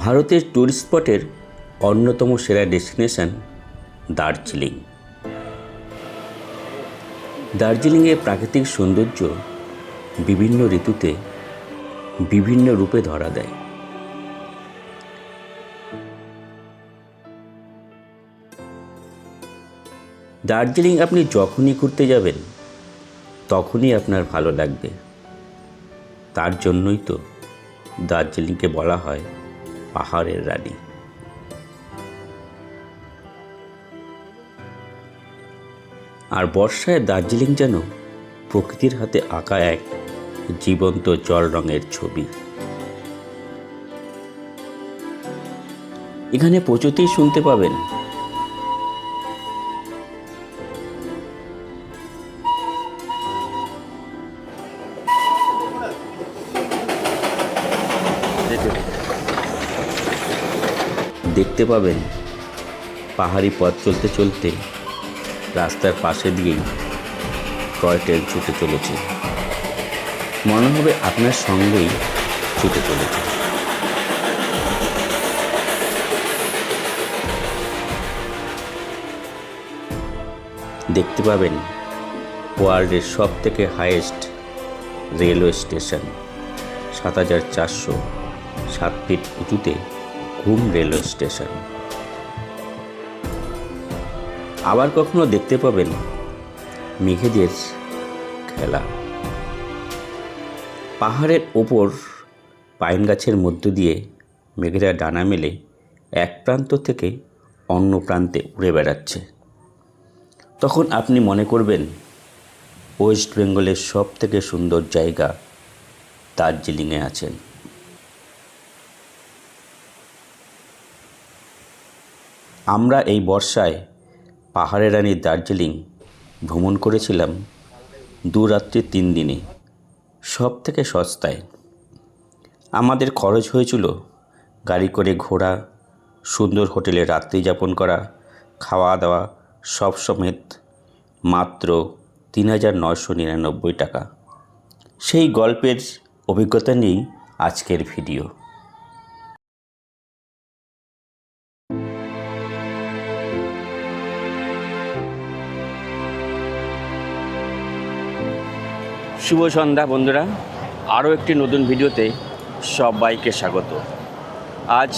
ভারতের ট্যুরিস্ট স্পটের অন্যতম সেরা ডেস্টিনেশন দার্জিলিং। দার্জিলিংয়ের প্রাকৃতিক সৌন্দর্য বিভিন্ন ঋতুতে বিভিন্ন রূপে ধরা দেয়। দার্জিলিং আপনি যখনই ঘুরতে যাবেন তখনই আপনার ভালো লাগবে। তার জন্যই তো দার্জিলিংকে বলা হয় পাহাড়ের রানী। আর বর্ষায় দার্জিলিং যেন প্রকৃতির হাতে আঁকা এক জীবন্ত জল রঙের ছবি। এখানে পৌঁছতেই শুনতে পাবেন দেখতে পাবেন পাহাড়ি পথ চলতে চলতে রাস্তার পাশে দিয়েই টয় ট্রেন ছুটে চলেছে। মনে হবে আপনার সঙ্গেই ছুটে চলেছে। দেখতে পাবেন ওয়ার্ল্ডের সব থেকে হাইয়েস্ট রেলওয়ে স্টেশন, ৭,৪০৭ ফিট উঁচুতে ঘুম রেলওয়ে স্টেশন। আবার কখনো দেখতে পাবেন মেঘেদের খেলা। পাহাড়ের ওপর পাইন গাছের মধ্য দিয়ে মেঘেরা ডানা মেলে এক প্রান্ত থেকে অন্য প্রান্তে উড়ে বেড়াচ্ছে। তখন আপনি মনে করবেন ওয়েস্ট বেঙ্গলের সব থেকে সুন্দর জায়গা দার্জিলিংয়ে আছেন। আমরা এই বর্ষায় পাহাড়ের রানী দার্জিলিং ভ্রমণ করেছিলাম 2 রাত্রি 3 দিনে, সব থেকে সস্তায়। আমাদের খরচ হয়েছিল গাড়ি করে ঘোরা, সুন্দর হোটেলে রাত্রি যাপন করা, খাওয়া দাওয়া সব সমেত মাত্র 3,999 টাকা। সেই গল্পের অভিজ্ঞতা নিয়েই আজকের ভিডিও। শুভ সন্ধ্যা বন্ধুরা, আরও একটি নতুন ভিডিওতে সবাইকে স্বাগত। আজ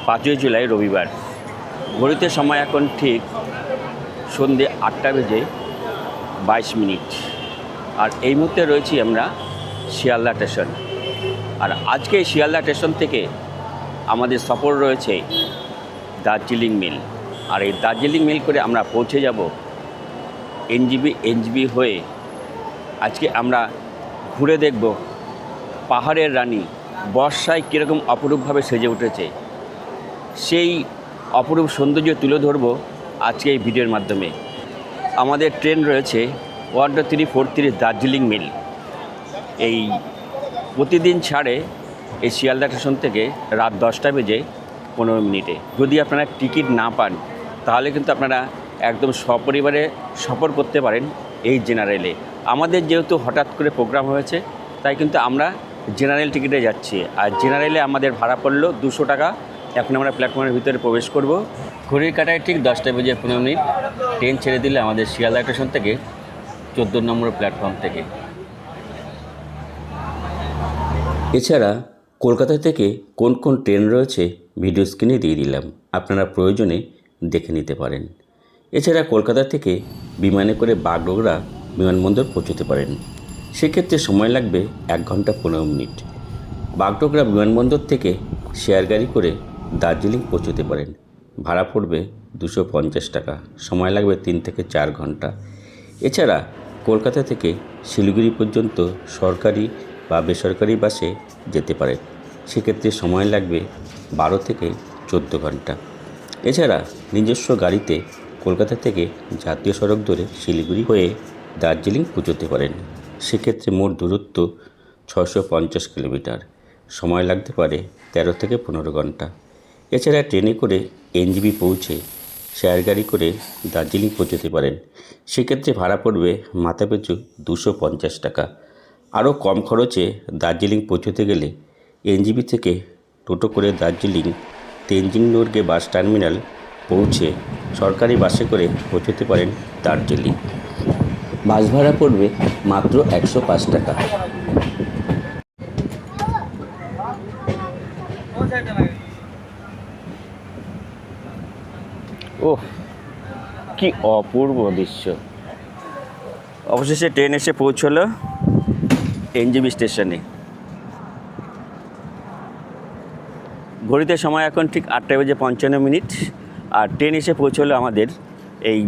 5ই জুলাই রবিবার, ঘড়িতে সময় এখন ঠিক সন্ধ্যে 8:22। আর এই মুহূর্তে রয়েছি আমরা শিয়ালদা স্টেশন। আর আজকে এই শিয়ালদা স্টেশন থেকে আমাদের সফর রয়েছে দার্জিলিং মিল। আর এই দার্জিলিং মিল করে আমরা পৌঁছে যাব এনজিবি হয়ে। আজকে আমরা ঘুরে দেখব পাহাড়ের রানী বর্ষায় কীরকম অপরূপভাবে সেজে উঠেছে। সেই অপরূপ সৌন্দর্য তুলে ধরব আজকে এই ভিডিওর মাধ্যমে। আমাদের ট্রেন রয়েছে 12343 দার্জিলিং মিল। এই প্রতিদিন ছাড়ে এই শিয়ালদা স্টেশন থেকে রাত 10:15। যদি আপনারা টিকিট না পান তাহলে কিন্তু আপনারা একদম সপরিবারে সফর করতে পারেন এই জেনারেলে। আমাদের যেহেতু হঠাৎ করে প্রোগ্রাম হয়েছে তাই কিন্তু আমরা জেনারেল টিকিটে যাচ্ছি। আর জেনারেলে আমাদের ভাড়া পড়লো 200 টাকা। এখন আমরা প্ল্যাটফর্মের ভিতরে প্রবেশ করব। ঘড়ির কাটায় ঠিক 10:15 ট্রেন ছেড়ে দিলে আমাদের শিয়ালদা স্টেশন থেকে 14 নম্বর প্ল্যাটফর্ম থেকে। এছাড়া কলকাতা থেকে কোন কোন ট্রেন রয়েছে ভিডিও স্ক্রিনে দিয়ে দিলাম, আপনারা প্রয়োজনে দেখে নিতে পারেন। এছাড়া কলকাতা থেকে বিমানে করে বাগডোগরা বিমানবন্দর পৌঁছতে পারেন। সেক্ষেত্রে সময় লাগবে 1 ঘন্টা 15 মিনিট। বাগডোগরা বিমানবন্দর থেকে শেয়ার গাড়ি করে দার্জিলিং পৌঁছতে পারেন। ভাড়া পড়বে 250 টাকা। সময় লাগবে 3 থেকে 4 ঘন্টা। এছাড়া কলকাতা থেকে শিলিগুড়ি পর্যন্ত সরকারি বা বেসরকারি বাসে যেতে পারেন। সেক্ষেত্রে সময় লাগবে 12 থেকে 14 ঘন্টা। এছাড়া নিজস্ব গাড়িতে কলকাতা থেকে জাতীয় সড়ক ধরে শিলিগুড়ি হয়ে দার্জিলিং পৌঁছতে পারেন। সেক্ষেত্রে মোট দূরত্ব 650 কিলোমিটার। সময় লাগতে পারে 13 থেকে 15 ঘন্টা। এছাড়া ট্রেনে করে এনজিবি পৌঁছে শেয়ার গাড়ি করে দার্জিলিং পৌঁছতে পারেন। সেক্ষেত্রে ভাড়া পড়বে মাথাপিছু 250 টাকা। আরও কম খরচে দার্জিলিং পৌঁছতে গেলে এনজিবি থেকে টোটো করে দার্জিলিং তেনজিং নোরগে বাস টার্মিনাল পৌঁছে সরকারি বাসে করে পৌঁছতে পারেন দার্জিলিং। বাস ভাড়া পড়বে মাত্র 105 টাকা। ওহ, কি অপূর্ব দৃশ্য। অবশেষে ট্রেন এসে পৌঁছলো এনজেপি স্টেশনে। ঘড়িতে সময় এখন ঠিক 8:55, আর ট্রেন এসে পৌঁছলো আমাদের এই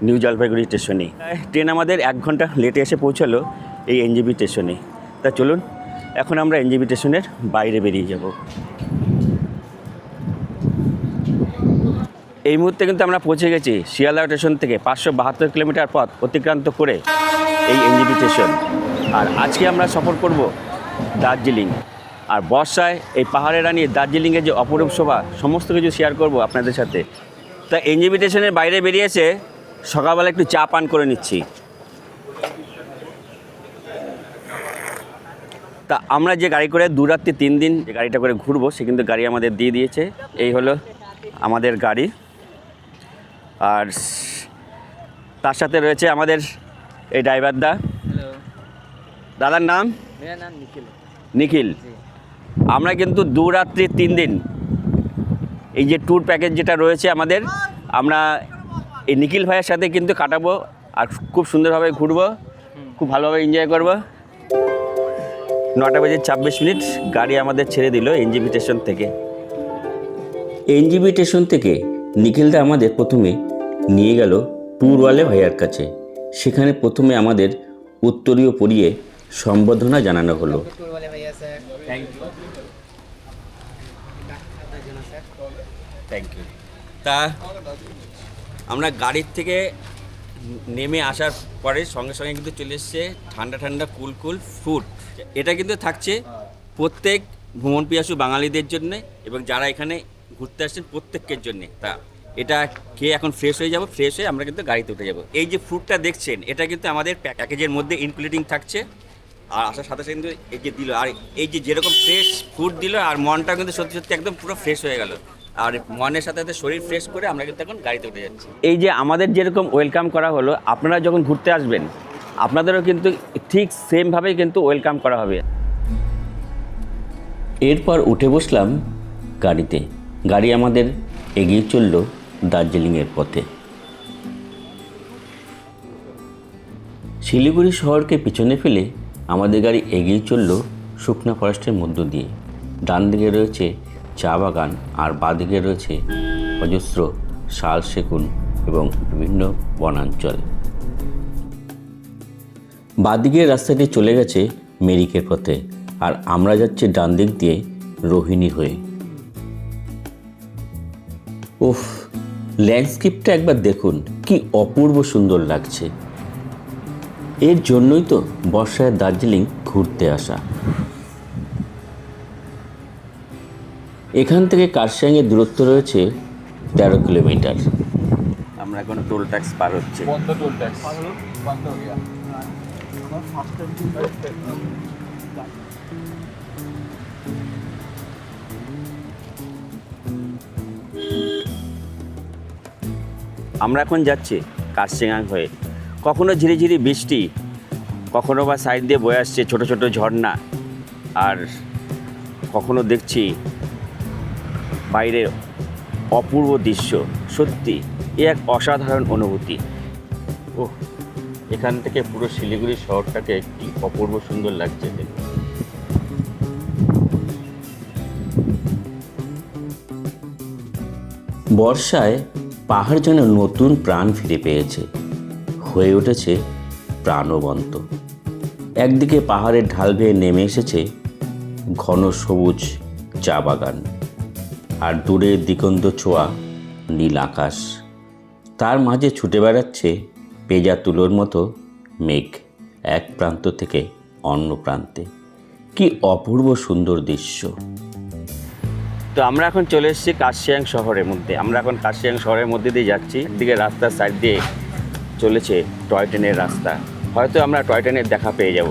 নিউ জলপাইগুড়ি স্টেশনে। ট্রেন আমাদের 1 ঘন্টা লেটে এসে পৌঁছলো এই এনজেপি স্টেশনে। তা চলুন এখন আমরা এনজেপি স্টেশনের বাইরে বেরিয়ে যাব। এই মুহূর্তে কিন্তু আমরা পৌঁছে গেছি শিয়ালদা স্টেশন থেকে 572 কিলোমিটার পথ অতিক্রান্ত করে এই এনজেপি স্টেশন। আর আজকে আমরা সফর করব দার্জিলিং। আর বর্ষায় এই পাহাড়ের রানী দার্জিলিংয়ের যে অপরূপ শোভা সমস্ত কিছু শেয়ার করব আপনাদের সাথে। তা এনজেপি স্টেশনের বাইরে বেরিয়েছে সকালবেলা একটু চা পান করে নিচ্ছি। তা আমরা যে গাড়ি করে 2 রাত্রি 3 দিন যে গাড়িটা করে ঘুরবো সে কিন্তু গাড়ি আমাদের দিয়ে দিয়েছে। এই হলো আমাদের গাড়ি, আর তার সাথে রয়েছে আমাদের এই ড্রাইভার দা। দাদার নাম? मेरा नाम निखिल। নিখিল। আমরা কিন্তু 2 রাত্রি 3 দিন এই যে ট্যুর প্যাকেজ যেটা রয়েছে আমাদের, আমরা এই নিখিল ভাইয়ের সাথে কিন্তু কাটাবো আর খুব সুন্দরভাবে ঘুরবো, খুব ভালোভাবে এনজয় করব। 9:26 গাড়ি আমাদের ছেড়ে দিল এনজেপি স্টেশন থেকে। এনজেপি স্টেশন থেকে নিখিলদা আমাদের প্রথমে নিয়ে গেল ট্যুরওয়ালে ভাইয়ার কাছে। সেখানে প্রথমে আমাদের উত্তরীয় পরিয়ে সম্বর্ধনা জানানো হলো। टूर वाले भैया sir, thank you, sir. Thank you. তা আমরা গাড়ির থেকে নেমে আসার পরে সঙ্গে সঙ্গে কিন্তু চলে এসছে ঠান্ডা ঠান্ডা কুল কুল ফ্রুট। এটা কিন্তু থাকছে প্রত্যেক ভ্রমণ পিয়াসু বাঙালিদের জন্যে এবং যারা এখানে ঘুরতে আসছেন প্রত্যেকের জন্যে। তা এটা খেয়ে এখন ফ্রেশ হয়ে যাব, ফ্রেশ হয়ে আমরা কিন্তু গাড়িতে উঠে যাব। এই যে ফ্রুটটা দেখছেন এটা কিন্তু আমাদের প্যাকেজের মধ্যে ইনক্লুডিং থাকছে। আর আসার সাথে সাথে কিন্তু এই যে দিল, আর এই যে যেরকম ফ্রেশ ফ্রুট দিল, আর মনটা কিন্তু সত্যি সত্যি একদম পুরো ফ্রেশ হয়ে গেল। আর মনের সাথে সাথে শরীর ফ্রেশ করে আমরা কিন্তু এখন গাড়িতে উঠে যাচ্ছি। এই যে আমাদের যেরকম ওয়েলকাম করা হলো, আপনারা যখন ঘুরতে আসবেন আপনাদেরও কিন্তু ঠিক সেমভাবেই কিন্তু ওয়েলকাম করা হবে। এরপর উঠে বসলাম গাড়িতে। গাড়ি আমাদের এগিয়ে চলল দার্জিলিংয়ের পথে। শিলিগুড়ি শহরকে পিছনে ফেলে আমাদের গাড়ি এগিয়ে চলল শুকনা ফরেস্টের মধ্য দিয়ে। ডান দিকে রয়েছে চা বাগান আর বাঁদিকে রয়েছে অজস্র শাল সেগুন এবং বিভিন্ন বনাঞ্চল। বাঁদিকের রাস্তাটি চলে গেছে মেরিকের পথে, আর আমরা যাচ্ছি ডান দিক দিয়ে রোহিণী হয়ে। উফ, ল্যান্ডস্কেপটা একবার দেখুন, কি অপূর্ব সুন্দর লাগছে। এর জন্যই তো বর্ষায় দার্জিলিং ঘুরতে আসা। এখান থেকে কার্শিয়াংয়ের দূরত্ব রয়েছে 13 কিলোমিটার। আমরা এখন টোল ট্যাক্স পার হচ্ছে। बंद टोल टैक्स बंद हो गया। আমরা এখন যাচ্ছি কার্শিয়াং হয়ে। কখনো ঝিরিঝিরি বৃষ্টি, কখনো বা সাইড দিয়ে বয়ে আসছে ছোট ছোট ঝর্ণা, আর কখনো দেখছি বাইরের অপূর্ব দৃশ্য। সত্যি এ এক অসাধারণ অনুভূতি। ওহ, এখান থেকে পুরো শিলিগুড়ি শহরটাকে কি অপূর্ব সুন্দর লাগছে। বর্ষায় পাহাড় যেন নতুন প্রাণ ফিরে পেয়েছে, হয়ে উঠেছে প্রাণবন্ত। একদিকে পাহাড়ের ঢাল বেয়ে নেমে এসেছে ঘন সবুজ চা বাগান, আর দূরে দিগন্ত ছোঁয়া নীল আকাশ। তার মাঝে ছুটে বেড়াচ্ছে পেঁজা তুলোর মতো মেঘ এক প্রান্ত থেকে অন্য প্রান্তে। কি অপূর্ব সুন্দর দৃশ্য। তো আমরা এখন চলে এসেছি কার্শিয়াং শহরের মধ্যে। আমরা এখন কার্শিয়াং শহরের মধ্যে দিয়ে যাচ্ছি। একদিকে রাস্তার সাইড দিয়ে চলেছে টয় ট্রেনের রাস্তা। হয়তো আমরা টয় ট্রেনের দেখা পেয়ে যাব।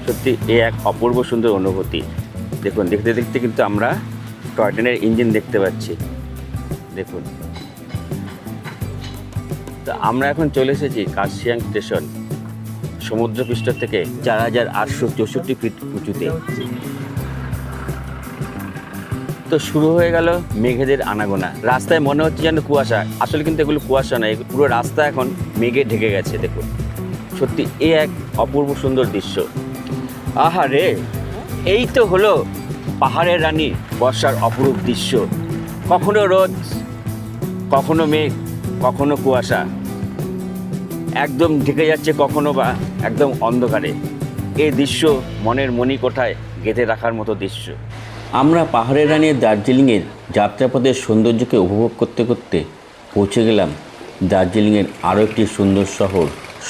সত্যি এ এক অপূর্ব সুন্দর অনুভূতি। দেখুন, দেখতে দেখতে কিন্তু আমরা টয় ট্রেনের ইঞ্জিন দেখতে পাচ্ছি, দেখুন। তো আমরা এখন চলে এসেছি কার্শিয়াং স্টেশন, সমুদ্রপৃষ্ঠ থেকে 4864 ফিট উঁচুতে। তো শুরু হয়ে গেল মেঘেদের আনাগোনা। রাস্তায় মনে হচ্ছে যেন কুয়াশা, আসলে কিন্তু এগুলো কুয়াশা নয়, পুরো রাস্তা এখন মেঘে ঢেকে গেছে। দেখুন, সত্যি এ এক অপূর্ব সুন্দর দৃশ্য। আহা রে, এই তো হলো পাহাড়ের রানী বর্ষার অপরূপ দৃশ্য। কখনো রোদ, কখনো মেঘ, কখনো কুয়াশা, একদম ঢেকে যাচ্ছে, কখনো বা একদম অন্ধকারে। এই দৃশ্য মনের মণিকোঠায় গেঁথে রাখার মতো দৃশ্য। আমরা পাহাড়ের রানী দার্জিলিংয়ের যাত্রাপথের সৌন্দর্যকে উপভোগ করতে করতে পৌঁছে গেলাম দার্জিলিংয়ের আরও একটি সুন্দর শহর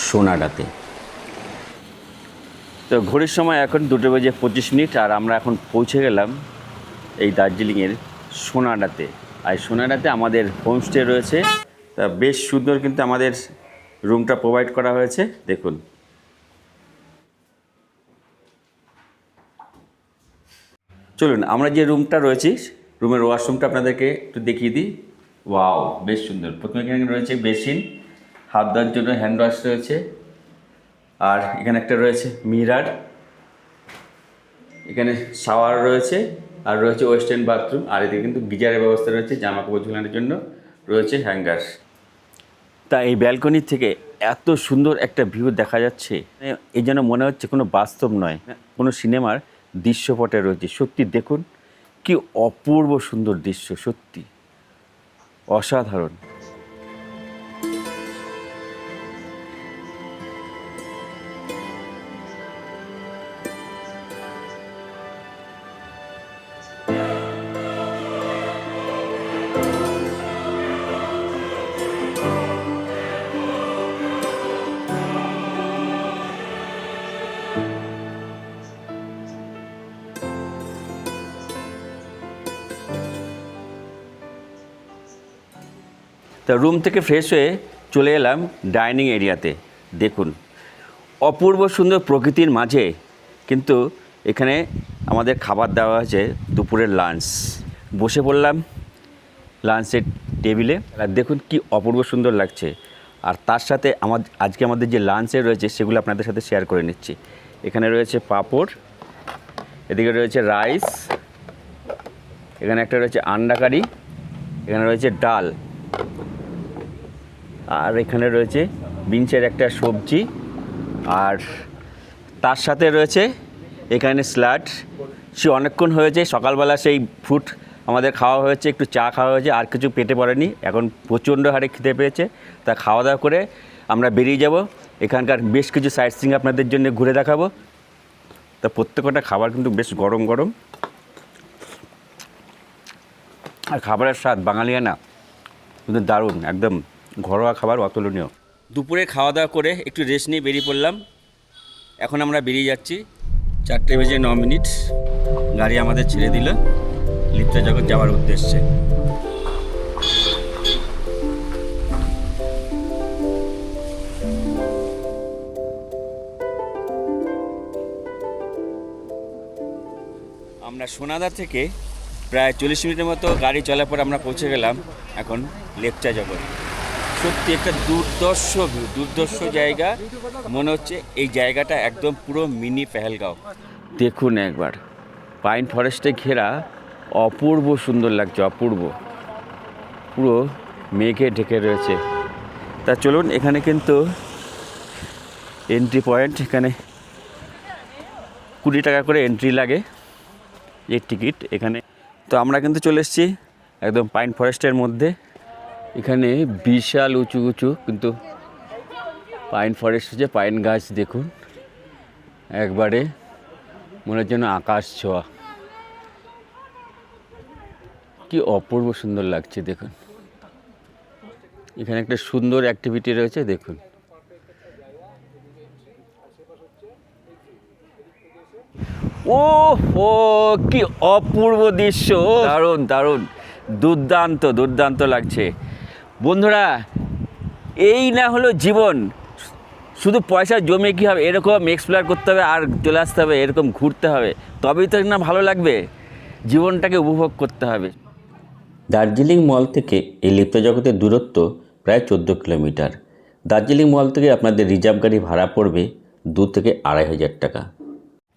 সোনাডাতে। তো ঘড়ির সময় এখন 2:25, আর আমরা এখন পৌঁছে গেলাম এই দার্জিলিংয়ের সোনাডাতে। আর সোনাডাতে আমাদের হোমস্টে রয়েছে। তা বেশ সুন্দর কিন্তু আমাদের রুমটা প্রোভাইড করা হয়েছে, দেখুন। চলুন আমরা যে রুমটা রয়েছি, রুমের ওয়াশরুমটা আপনাদেরকে একটু দেখিয়ে দিই। ওয়াও, বেশ সুন্দর। প্রথমে এখানে রয়েছে বেসিন, হাত ধোয়ার জন্য হ্যান্ড ওয়াশ রয়েছে, আর এখানে একটা রয়েছে মিরার, এখানে শাওয়ার রয়েছে, আর রয়েছে ওয়েস্টার্ন বাথরুম, আর এদিকে কিন্তু গিজারের ব্যবস্থা রয়েছে, জামা কাপড় ঝোলানোর জন্য রয়েছে হ্যাঙ্গার। তা এই ব্যালকনি থেকে এত সুন্দর একটা ভিউ দেখা যাচ্ছে, এই যেন মনে হচ্ছে কোনো বাস্তব নয়, কোনো সিনেমার দৃশ্যপটে রয়েছে। সত্যি দেখুন কি অপূর্ব সুন্দর দৃশ্য, সত্যি অসাধারণ। তা রুম থেকে ফ্রেশ হয়ে চলে এলাম ডাইনিং এরিয়াতে। দেখুন অপূর্ব সুন্দর প্রকৃতির মাঝে কিন্তু এখানে আমাদের খাবার দেওয়া হয়েছে, দুপুরের লাঞ্চ। বসে পড়লাম লাঞ্চের টেবিলে, আর দেখুন কি অপূর্ব সুন্দর লাগছে। আর তার সাথে আজকে আমাদের যে লাঞ্চে রয়েছে সেগুলো আপনাদের সাথে শেয়ার করে নিচ্ছি। এখানে রয়েছে পাঁপড়, এদিকে রয়েছে রাইস, এখানে একটা রয়েছে আন্ডা কারি, এখানে রয়েছে ডাল, আর এখানে রয়েছে বিনসের একটা সবজি, আর তার সাথে রয়েছে এখানে স্যালাড। সে অনেকক্ষণ হয়েছে, সকালবেলা সেই ফ্রুট আমাদের খাওয়া হয়েছে, একটু চা খাওয়া হয়েছে, আর কিছু পেটে পড়েনি। এখন প্রচণ্ড হারে খিদে পেয়েছে, তা খাওয়া দাওয়া করে আমরা বেরিয়ে যাব। এখানকার বেশ কিছু সাইট সিইং আপনাদের জন্য ঘুরে দেখাবো। তা প্রত্যেকটা খাবার কিন্তু বেশ গরম গরম, আর খাবারের স্বাদ বাঙালিয়ানা কিন্তু দারুণ, একদম ঘরোয়া খাবার, অতুলনীয়। দুপুরে খাওয়া দাওয়া করে একটু রেস্ট নিয়ে বেরিয়ে পড়লাম। এখন আমরা বেরিয়ে যাচ্ছি, 4:09, গাড়ি আমাদের ছেড়ে দিল লিপ্ত জগৎ যাওয়ার উদ্দেশ্যে। আমরা সোনাদা থেকে প্রায় 40 মিনিটের মতো গাড়ি চলার পর আমরা পৌঁছে গেলাম এখন লেপচা জগৎ। সত্যি একটা দুর্দর্শ জায়গা, মনে হচ্ছে এই জায়গাটা একদম পুরো মিনি পেহেলগাঁও। দেখুন একবার, পাইন ফরেস্টে ঘেরা, অপূর্ব সুন্দর লাগছে, অপূর্ব, পুরো মেঘে ঢেকে রয়েছে। তা চলুন, এখানে কিন্তু এন্ট্রি পয়েন্ট, এখানে 20 টাকা করে এন্ট্রি লাগে, এই টিকিট এখানে। তো আমরা কিন্তু চলে এসেছি একদম পাইন ফরেস্টের মধ্যে। এখানে বিশাল উঁচু উঁচু কিন্তু পাইন ফরেস্ট হচ্ছে, পাইন গাছ দেখুন একবারে মনে হচ্ছে যেন আকাশ ছোঁয়া। কি অপূর্ব সুন্দর লাগছে দেখুন। এখানে একটা সুন্দর অ্যাক্টিভিটি রয়েছে, দেখুন। ও ও কি অপূর্ব দৃশ্য, দারুণ দারুণ, দুর্দান্ত লাগছে। বন্ধুরা, এই না হলো জীবন। শুধু পয়সা জমে কী হবে, এরকম এক্সপ্লোর করতে হবে আর চলে আসতে হবে, এরকম ঘুরতে হবে, তবেই তো না ভালো লাগবে। জীবনটাকে উপভোগ করতে হবে। দার্জিলিং মল থেকে এই লিপ্ত জগতের দূরত্ব প্রায় 14 কিলোমিটার। দার্জিলিং মল থেকে আপনাদের রিজার্ভ গাড়ি ভাড়া পড়বে 2 থেকে 2,500 টাকা।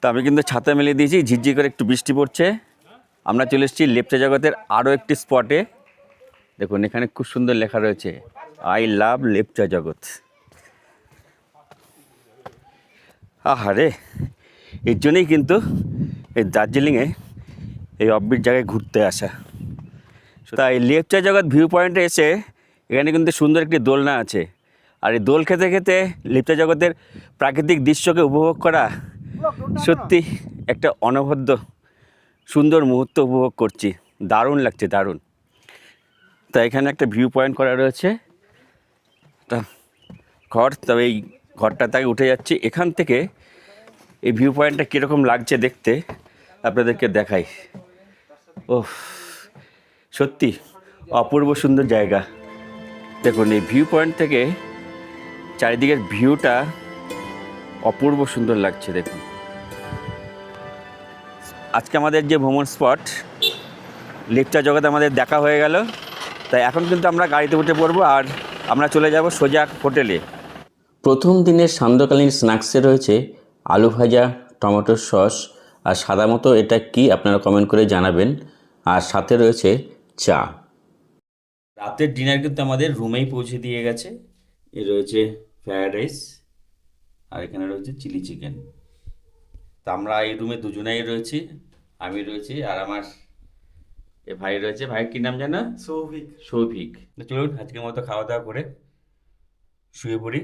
তো আমি কিন্তু ছাতা মেলে দিয়েছি, ঝিরঝির করে একটু বৃষ্টি পড়ছে। আমরা চলে এসেছি লেপ্চা জগতের আরও একটি স্পটে। দেখুন এখানে খুব সুন্দর লেখা রয়েছে, আই লাভ লেপ্চা জগৎ। আহারে, এর জন্যই কিন্তু এই দার্জিলিংয়ে এই অফবিট জায়গায় ঘুরতে আসা। তাই লেপ্চা জগৎ ভিউ পয়েন্টে এসে এখানে কিন্তু সুন্দর একটি দোলনা আছে, আর এই দোল খেতে খেতে লেপ্চা জগতের প্রাকৃতিক দৃশ্যকে উপভোগ করা সত্যি একটা অনবদ্য সুন্দর মুহূর্ত উপভোগ করছি। দারুণ লাগছে, দারুণ। তা এখানে একটা ভিউ পয়েন্ট করা রয়েছে, তা ঘর, তবে এই ঘরটা তাকে উঠে যাচ্ছি। এখান থেকে এই ভিউ পয়েন্টটা কীরকম লাগছে দেখতে আপনাদেরকে দেখাই। ওহ, সত্যি অপূর্ব সুন্দর জায়গা। দেখুন এই ভিউ পয়েন্ট থেকে চারিদিকের ভিউটা অপূর্ব সুন্দর লাগছে। দেখুন আজকে আমাদের যে ভ্রমণ স্পট লেপ্চা জগৎ আমাদের দেখা হয়ে গেল। তাই এখন কিন্তু আমরা গাড়িতে উঠে পড়বো আর আমরা চলে যাব সোজা হোটেলে। প্রথম দিনের সান্ধ্যকালীন স্ন্যাক্সে রয়েছে আলু ভাজা, টমেটোর সস আর সাদা মতো এটা কি আপনারা কমেন্ট করে জানাবেন। আর সাথে রয়েছে চা। রাতের ডিনার কিন্তু আমাদের রুমেই পৌঁছে দিয়ে গেছে। এ রয়েছে ফ্রায়েড রাইস আর এখানে রয়েছে চিলি চিকেন। তা আমরা এই রুমে দুজনেই রয়েছি, আমি রয়েছি আর আমার এ ভাই রয়েছে। ভাইয়ের কী নাম জানো? সৌভিক। সৌভিক। তো চলুন আজকের মতো খাওয়া দাওয়া করে শুয়ে পড়ি।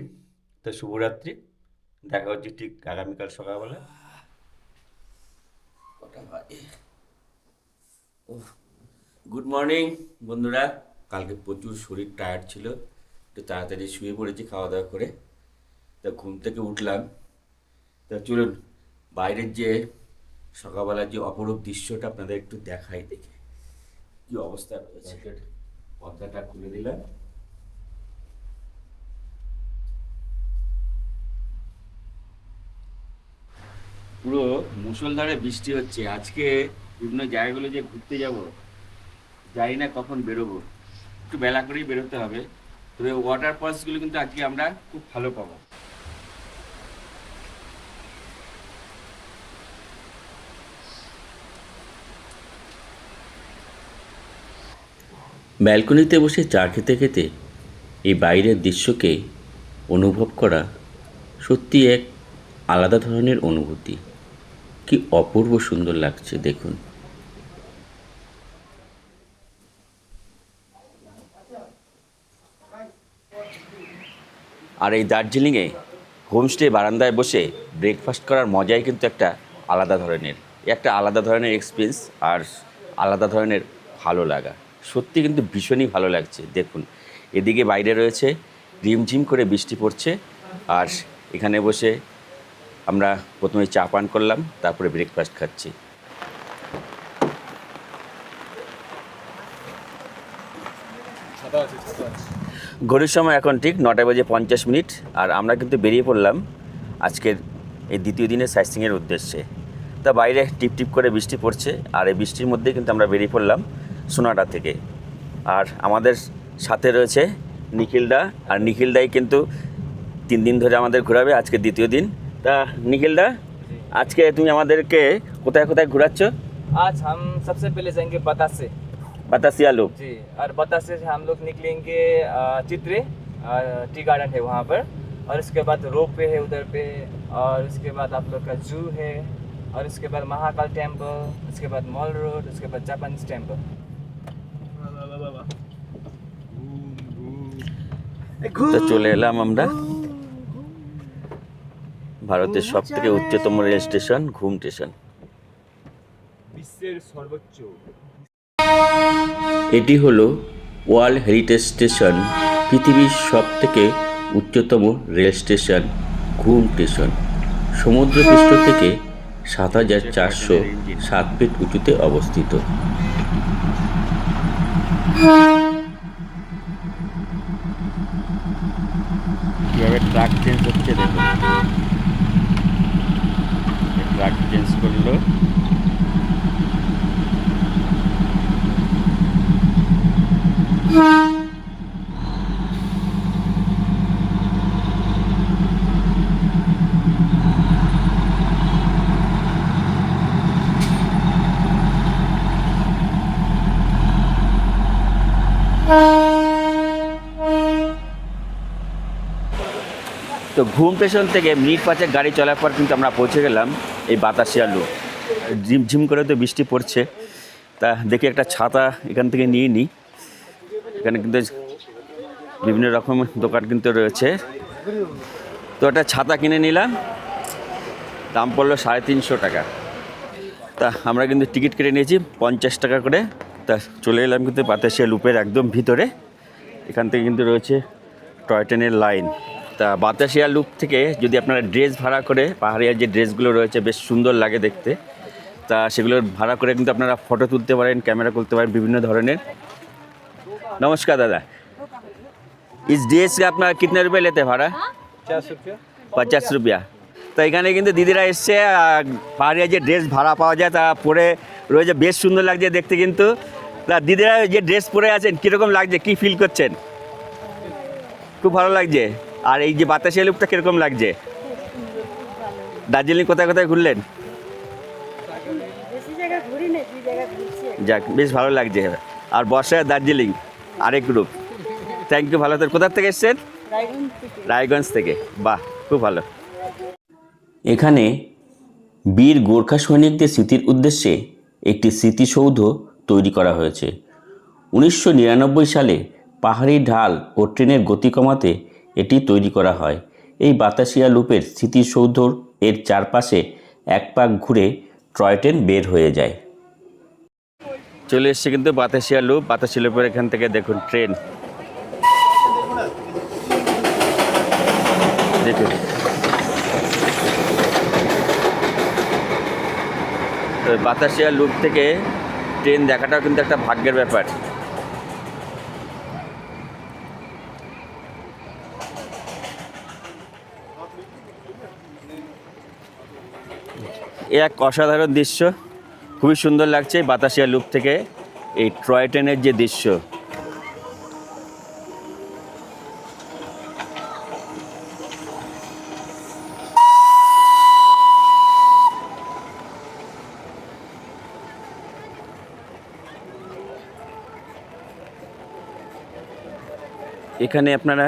তো শুভরাত্রি, দেখা হচ্ছে ঠিক আগামীকাল সকালবেলা। গুড মর্নিং বন্ধুরা। কালকে প্রচুর শরীর টায়ার্ড ছিল, একটু তাড়াতাড়ি শুয়ে পড়েছি খাওয়া দাওয়া করে। তা ঘুম থেকে উঠলাম। তা চলুন বাইরের যে সকালবেলার যে অপরূপ দৃশ্যটা আপনাদের একটু দেখাই, দেখে কি অবস্থা রয়েছে। পর্দাটা খুলে দিলাম। পুরো মুষলধারে বৃষ্টি হচ্ছে। আজকে বিভিন্ন জায়গাগুলো যে ঘুরতে যাব, জানি না কখন বেরোবো, একটু বেলা করেই বেরোতে হবে। তবে ওয়াটার ফলসগুলো কিন্তু আজকে আমরা খুব ভালো পাবো। ব্যালকনিতে বসে চা খেতে খেতে এই বাইরের দৃশ্যকে অনুভব করা সত্যি এক আলাদা ধরনের অনুভূতি। কি অপূর্ব সুন্দর লাগছে দেখুন। আর এই দার্জিলিংয়ে হোমস্টে বারান্দায় বসে ব্রেকফাস্ট করার মজাই কিন্তু একটা আলাদা ধরনের, একটা আলাদা ধরনের এক্সপিরিয়েন্স আর আলাদা ধরনের ভালো লাগা। সত্যি কিন্তু ভীষণই ভালো লাগছে। দেখুন এদিকে বাইরে রয়েছে রিমঝিম করে বৃষ্টি পড়ছে, আর এখানে বসে আমরা প্রথমে চা পান করলাম, তারপরে ব্রেকফাস্ট খাচ্ছি। ঘড়ির সময় এখন ঠিক 9:50 আর আমরা কিন্তু বেরিয়ে পড়লাম আজকের এই দ্বিতীয় দিনের সাইটসিংয়ের উদ্দেশ্যে। তা বাইরে টিপ টিপ করে বৃষ্টি পড়ছে, আর এই বৃষ্টির মধ্যে কিন্তু আমরা বেরিয়ে পড়লাম সোনাডা থেকে। আর আমাদের সাথে রয়েছে নিখিলদা, আর নিখিলদাই কিন্তু 3 দিন ধরে আমাদের ঘোরাবে, আজকে দ্বিতীয় দিন। তা নিখিলদা, আজকে তুমি আমাদেরকে কোথায় কোথায় ঘোরাচ্ছ? आज हम सबसे पहले जाएंगे बतासे। बतासिया लोग जी, और बतासे से हम लोग निकलेंगे चित्रे, टी गार्डन है वहाँ पर, और उसके बाद रोप वे है उधर पे, और उसके बाद आप लोग का जू है, और उसके बाद महाकाल टेम्पल, उसके बाद मॉल रोड, उसके बाद जापानीज टेम्पल। তো চলে এলাম আমরা ভারতের সব থেকে উচ্চতম রেল স্টেশন ঘুম স্টেশন। বিশ্বের সর্বোচ্চ এটি হলো ওয়ার্ল্ড হেরিটেজ স্টেশন, পৃথিবীর সব থেকে উচ্চতম রেল স্টেশন ঘুম স্টেশন। সমুদ্রপৃষ্ঠ থেকে 7,407 ফিট উঁচুতে অবস্থিত। কীভাবে ট্রাক চেঞ্জ হচ্ছে দেখুন। ট্রাক চেঞ্জ করলো। তো ঘুম স্টেশন থেকে মিনিট 5 গাড়ি চলার পর কিন্তু আমরা পৌঁছে গেলাম এই বাতাসিয়া লুপ। ঝিমঝিম করে তো বৃষ্টি পড়ছে, তা দেখি একটা ছাতা এখান থেকে নিয়ে নিই। এখানে কিন্তু বিভিন্ন রকম দোকান কিন্তু রয়েছে, তো একটা ছাতা কিনে নিলাম, দাম পড়লো 350 টাকা। তা আমরা কিন্তু টিকিট কেটে নিয়েছি 50 টাকা করে। তা চলে এলাম কিন্তু বাতাসিয়া লুপের একদম ভিতরে। এখান থেকে কিন্তু রয়েছে টয় ট্রেনের লাইন। তা বাতাসিয়া লুপ থেকে যদি আপনারা ড্রেস ভাড়া করে, পাহাড়িয়া যে ড্রেসগুলো রয়েছে বেশ সুন্দর লাগে দেখতে, তা সেগুলো ভাড়া করে কিন্তু আপনারা ফটো তুলতে পারেন, ক্যামেরা করতে পারেন বিভিন্ন ধরনের। नमस्कार दादा, इस ड्रेस का अपना कितने रुपए लेते हैं भाड़ा? 50 रुपया। তো এখানে কিন্তু দিদিরা এসছে, পাহাড়িয়া যে ড্রেস ভাড়া পাওয়া যায় তা পরে রয়েছে, বেশ সুন্দর লাগছে দেখতে। কিন্তু তা দিদিরা যে ড্রেস পরে আছেন কীরকম লাগছে, কী ফিল করছেন? খুব ভালো লাগছে। আর এই যে বাতাসিয়া লুপটা কীরকম লাগছে? দার্জিলিং কোথায় কোথায় ঘুরলেন? যাক, বেশ ভালো লাগছে। আর বর্ষায় দার্জিলিং আরেক গ্রুপ। থ্যাংক ইউ, ভালো। কোথা থেকে এসছেন? রায়গঞ্জ থেকে। বাহ, খুব ভালো। এখানে বীর গোর্খা সৈনিকদের স্মৃতির উদ্দেশ্যে একটি স্মৃতিসৌধ তৈরি করা হয়েছে। 1999 সালে পাহাড়ি ঢাল ও ট্রেনের গতি কমাতে এটি তৈরি করা হয়। এই বাতাসিয়া লুপের স্মৃতিসৌধ এর চারপাশে এক পাক ঘুরে টয় ট্রেন বের হয়ে যায়। চলে এসছে কিন্তু বাতাসিয়া লুপ। বাতাসিয়া লুপের এখান থেকে দেখুন ট্রেন, দেখুন। বাতাসিয়া লুপ থেকে ট্রেন দেখাটাও কিন্তু একটা ভাগ্যের ব্যাপার। এক অসাধারণ দৃশ্য, খুবই সুন্দর লাগছে বাতাসিয়া লুপ থেকে এই টয় ট্রেনের যে দৃশ্য। এখানে আপনারা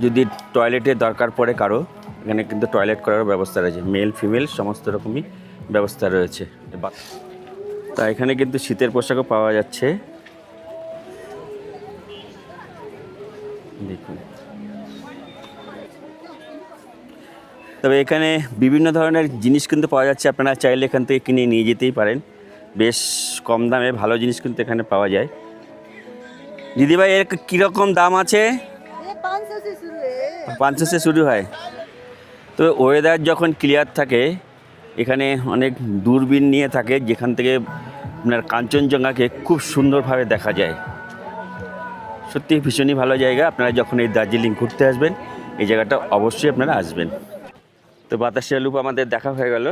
যদি টয়লেটের দরকার পড়ে কারো, এখানে কিন্তু টয়লেট করার ব্যবস্থা রয়েছে, মেল ফিমেল সমস্ত রকমই ব্যবস্থা রয়েছে। তা এখানে কিন্তু শীতের পোশাকও পাওয়া যাচ্ছে, দেখুন। তবে এখানে বিভিন্ন ধরনের জিনিস কিন্তু পাওয়া যাচ্ছে, আপনারা চাইলে এখান থেকে কিনে নিয়ে যেতেই পারেন। বেশ কম দামে ভালো জিনিস কিন্তু এখানে পাওয়া যায়। দিদিভাই, এর কীরকম দাম আছে? 500 से শুরু হয়। তো ওয়েদার যখন ক্লিয়ার থাকে, এখানে অনেক দূরবীন নিয়ে থাকে, যেখান থেকে আপনার কাঞ্চনজঙ্ঘাকে খুব সুন্দরভাবে দেখা যায়। সত্যি ভীষণই ভালো জায়গা। আপনারা যখন এই দার্জিলিং ঘুরতে আসবেন, এই জায়গাটা অবশ্যই আপনারা আসবেন। তো বাতাসিয়া লুপ আমাদের দেখা হয়ে গেল,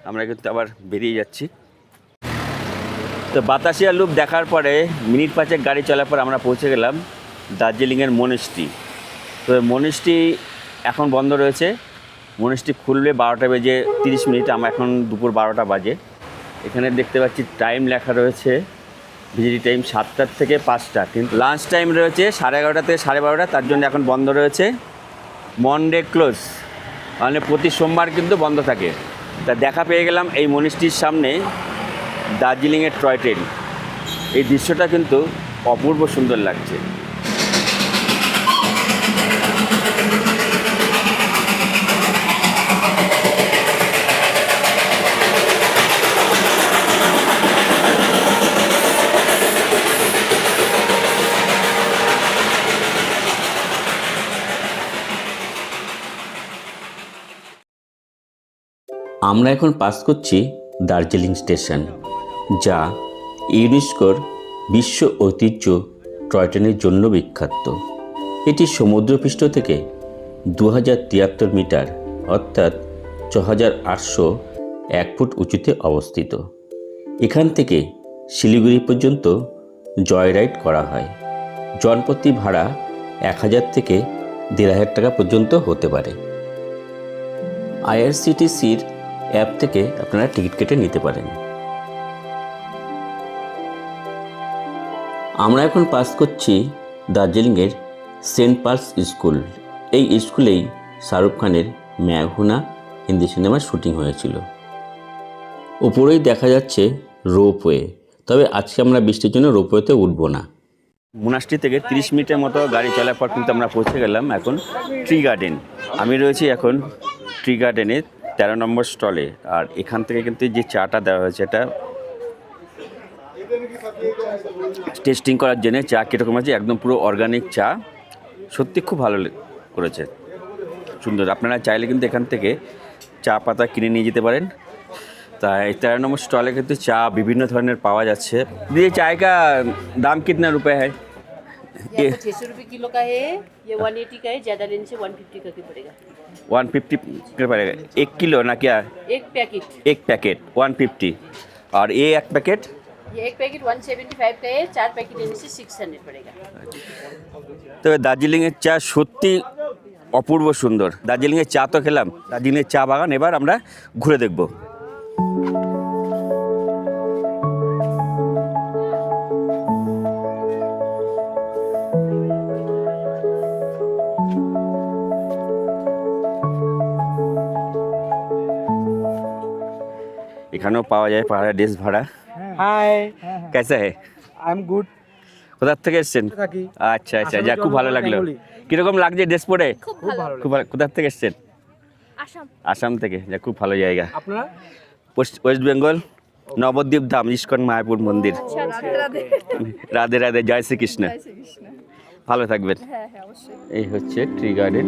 আমরা কিন্তু আবার বেরিয়ে যাচ্ছি। তো বাতাসিয়া লুপ দেখার পরে মিনিট 5 গাড়ি চলার পর আমরা পৌঁছে গেলাম দার্জিলিংয়ের মনেস্ট্রি। তো মনেস্ট্রি এখন বন্ধ রয়েছে, মনেস্ট্রি খুলবে 12টা বেজে 30 মিনিট। আমরা এখন দুপুর 12টা বাজে। এখানে দেখতে পাচ্ছি টাইম লেখা রয়েছে, ভিজিটি টাইম 7টা থেকে 5টা, কিন্তু লাঞ্চ টাইম রয়েছে 11:30 থেকে 12:30, তার জন্য এখন বন্ধ রয়েছে। মনডে ক্লোজ, মানে প্রতি সোমবার কিন্তু বন্ধ থাকে। তা দেখা পেয়ে গেলাম এই মনেস্ট্রির সামনে দার্জিলিংয়ের টয় ট্রেন। এই দৃশ্যটা কিন্তু অপূর্ব সুন্দর লাগছে। আমরা এখন পাস করছি দার্জিলিং স্টেশন, যা ইউনেস্কোর বিশ্ব ঐতিহ্য টয় ট্রেনের জন্য বিখ্যাত। এটি সমুদ্রপৃষ্ঠ থেকে 2073 মিটার অর্থাৎ 6801 ফুট উঁচুতে অবস্থিত। এখান থেকে শিলিগুড়ি পর্যন্ত জয় রাইড করা হয়। জনপ্রতি ভাড়া 1000 থেকে 1500 টাকা পর্যন্ত হতে পারে। আইআরসিটিসির অ্যাপ থেকে আপনারা টিকিট কেটে নিতে পারেন। আমরা এখন পাস করছি দার্জিলিংয়ের সেন্ট পার্লস স্কুল। এই স্কুলেই শাহরুখ খানের मैं हूं ना হিন্দি সিনেমার শুটিং হয়েছিল। উপরেই দেখা যাচ্ছে রোপওয়ে, তবে আজকে আমরা বৃষ্টির জন্য রোপওয়েতে উঠবো না। মোনাস্ট্রি থেকে 30 মিনিটের মতো গাড়ি চলার পর কিন্তু আমরা পৌঁছে গেলাম এখন ট্রি গার্ডেন। আমি রয়েছি এখন ট্রি গার্ডেনের 13 নম্বর স্টলে। আর এখান থেকে কিন্তু যে চাটা দেওয়া হয়েছে এটা টেস্টিং করার জন্য চা কীরকম আছে, একদম পুরো অর্গানিক চা, সত্যি খুব ভালো করেছে, সুন্দর। আপনারা চাইলে কিন্তু এখান থেকে চা পাতা কিনে নিয়ে যেতে পারেন। তাই 13 নম্বর स्टॉले কিন্তু চা বিভিন্ন ধরনের পাওয়া যাচ্ছে। ये चाय का दाम कितना रुपए है? ये 600 रुपये किलो का है, ये 180 का है, ज़्यादा लेने से 150 का भी पड़ेगा। 150 का पड़ेगा 1 किलो ना क्या? एक पैकेट 150 और ये एक पैकेट? ये एक पैकेट 175 का है, 4 पैकेट लेने से 600 पड़ेगा। তো দার্জিলিংয়ের চা সত্যি অপূর্ব সুন্দর। দার্জিলিংয়ের চা তো খেলাম, দার্জিলিংয়ের চা বাগান এবার আমরা ঘুরে দেখব। এখানেও পাওয়া যায় পাহাড়ের ড্রেস ভাড়া। হাই, কেসা হে? I am good. কোথা থেকে এসছেন? থাকি। আচ্ছা আচ্ছা, যা খুব ভালো লাগলো। কিরকম লাগছে ড্রেস পরে? খুব ভালো। খুব ভালো। কোথা থেকে এসছেন? আসাম। আসাম থেকে, যা খুব ভালো জায়গা। আপনারা? ওয়েস্ট বেঙ্গল, নবদ্বীপ ধাম, ইস্কন মায়াপুর মন্দির। রাধে রাধে, জয় শ্রীকৃষ্ণ। ভালো থাকবেন। এই হচ্ছে ট্রি গার্ডেন।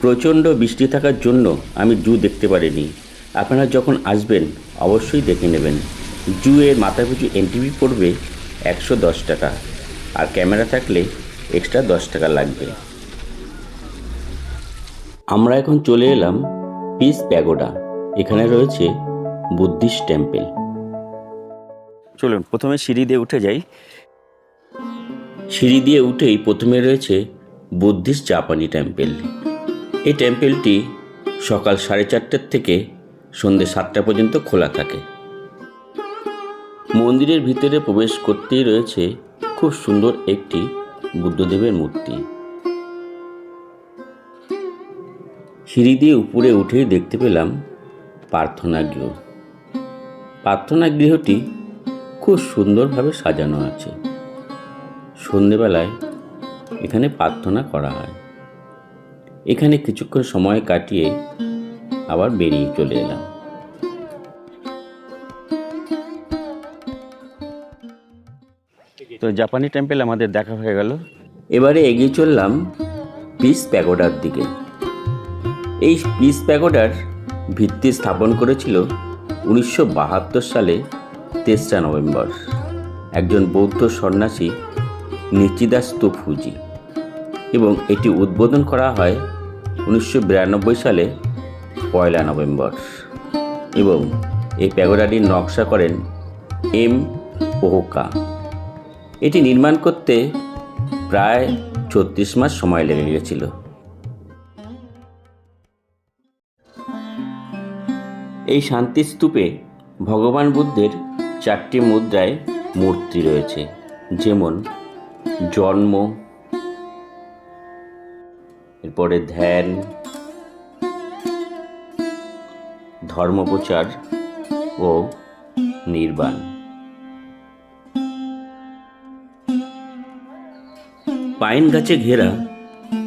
প্রচণ্ড বৃষ্টি থাকার জন্য আমি জু দেখতে পারিনি। আপনারা যখন আসবেন অবশ্যই দেখে নেবেন। জু এর মাথাপিছু এন্ট্রি পড়বে 110 টাকা, আর ক্যামেরা থাকলে এক্সট্রা 10 টাকা লাগবে। আমরা এখন চলে এলাম পিস প্যাগোডা। এখানে রয়েছে বুদ্ধিস্ট টেম্পল। চলুন প্রথমে সিঁড়ি দিয়ে উঠে যাই। সিঁড়ি দিয়ে উঠেই প্রথমে রয়েছে বুদ্ধিস্ট জাপানি টেম্পল। এই টেম্পলটি সকাল 4:30 থেকে সন্ধ্যে 7টা পর্যন্ত খোলা থাকে। মন্দিরের ভিতরে প্রবেশ করতেই রয়েছে খুব সুন্দর একটি বুদ্ধদেবের মূর্তি। সিঁড়ি দিয়ে উপরে উঠেই দেখতে পেলাম প্রার্থনা গৃহ। প্রার্থনা গৃহটি খুব সুন্দরভাবে সাজানো আছে। সন্ধেবেলায় এখানে প্রার্থনা করা হয়। এখানে কিছুক্ষণ সময় কাটিয়ে আবার বেরিয়ে চলে এলাম। তো জাপানি টেম্পল আমাদের দেখা হয়ে গেল। এবারে এগিয়ে চললাম পিস প্যাগোডার দিকে। এই পিস প্যাগোডার ভিত্তি স্থাপন করেছিল 1972 সালে 3রা নভেম্বর একজন বৌদ্ধ সন্ন্যাসী নিচিদাস্তু ফুজি, এবং এটি উদ্বোধন করা হয় 1992 সালে 1 নভেম্বর। এবং এই প্যাগোডাটির নকশা করেন এম ওহোকা। এটি নির্মাণ করতে প্রায় 36 মাস সময় লেগে গিয়েছিল। এই শান্তিস্তূপে ভগবান বুদ্ধের 4টি মুদ্রায় মূর্তি রয়েছে, যেমন জন্ম, এরপরে ধ্যান, ধর্মপ্রচার ও নির্বাণ। পাইন গাছে ঘেরা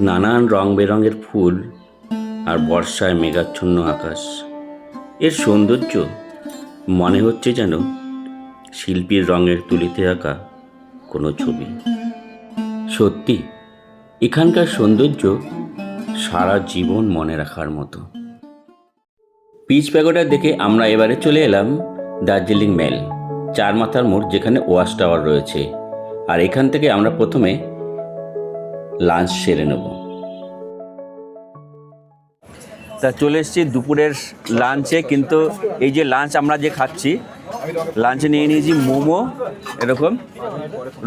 নানান রং বেরঙের ফুল আর বর্ষায় মেঘাচ্ছন্ন আকাশ। এর সৌন্দর্য মনে হচ্ছে যেন শিল্পীর রঙের তুলিতে আঁকা কোনো ছবি। সত্যি এখানকার সৌন্দর্য সারা জীবন মনে রাখার মতো। পিচ প্যাগোডা দেখে আমরা এবারে চলে এলাম দার্জিলিং মেল, 4 মাথার মোড়, যেখানে ওয়াচ টাওয়ার রয়েছে। আর এখান থেকে আমরা প্রথমে লাঞ্চ সেরে নেব। তা চলে এসেছি দুপুরের লাঞ্চে, কিন্তু এই যে লাঞ্চ আমরা যে খাচ্ছি, লাঞ্চে নিয়ে নিয়েছি মোমো, এরকম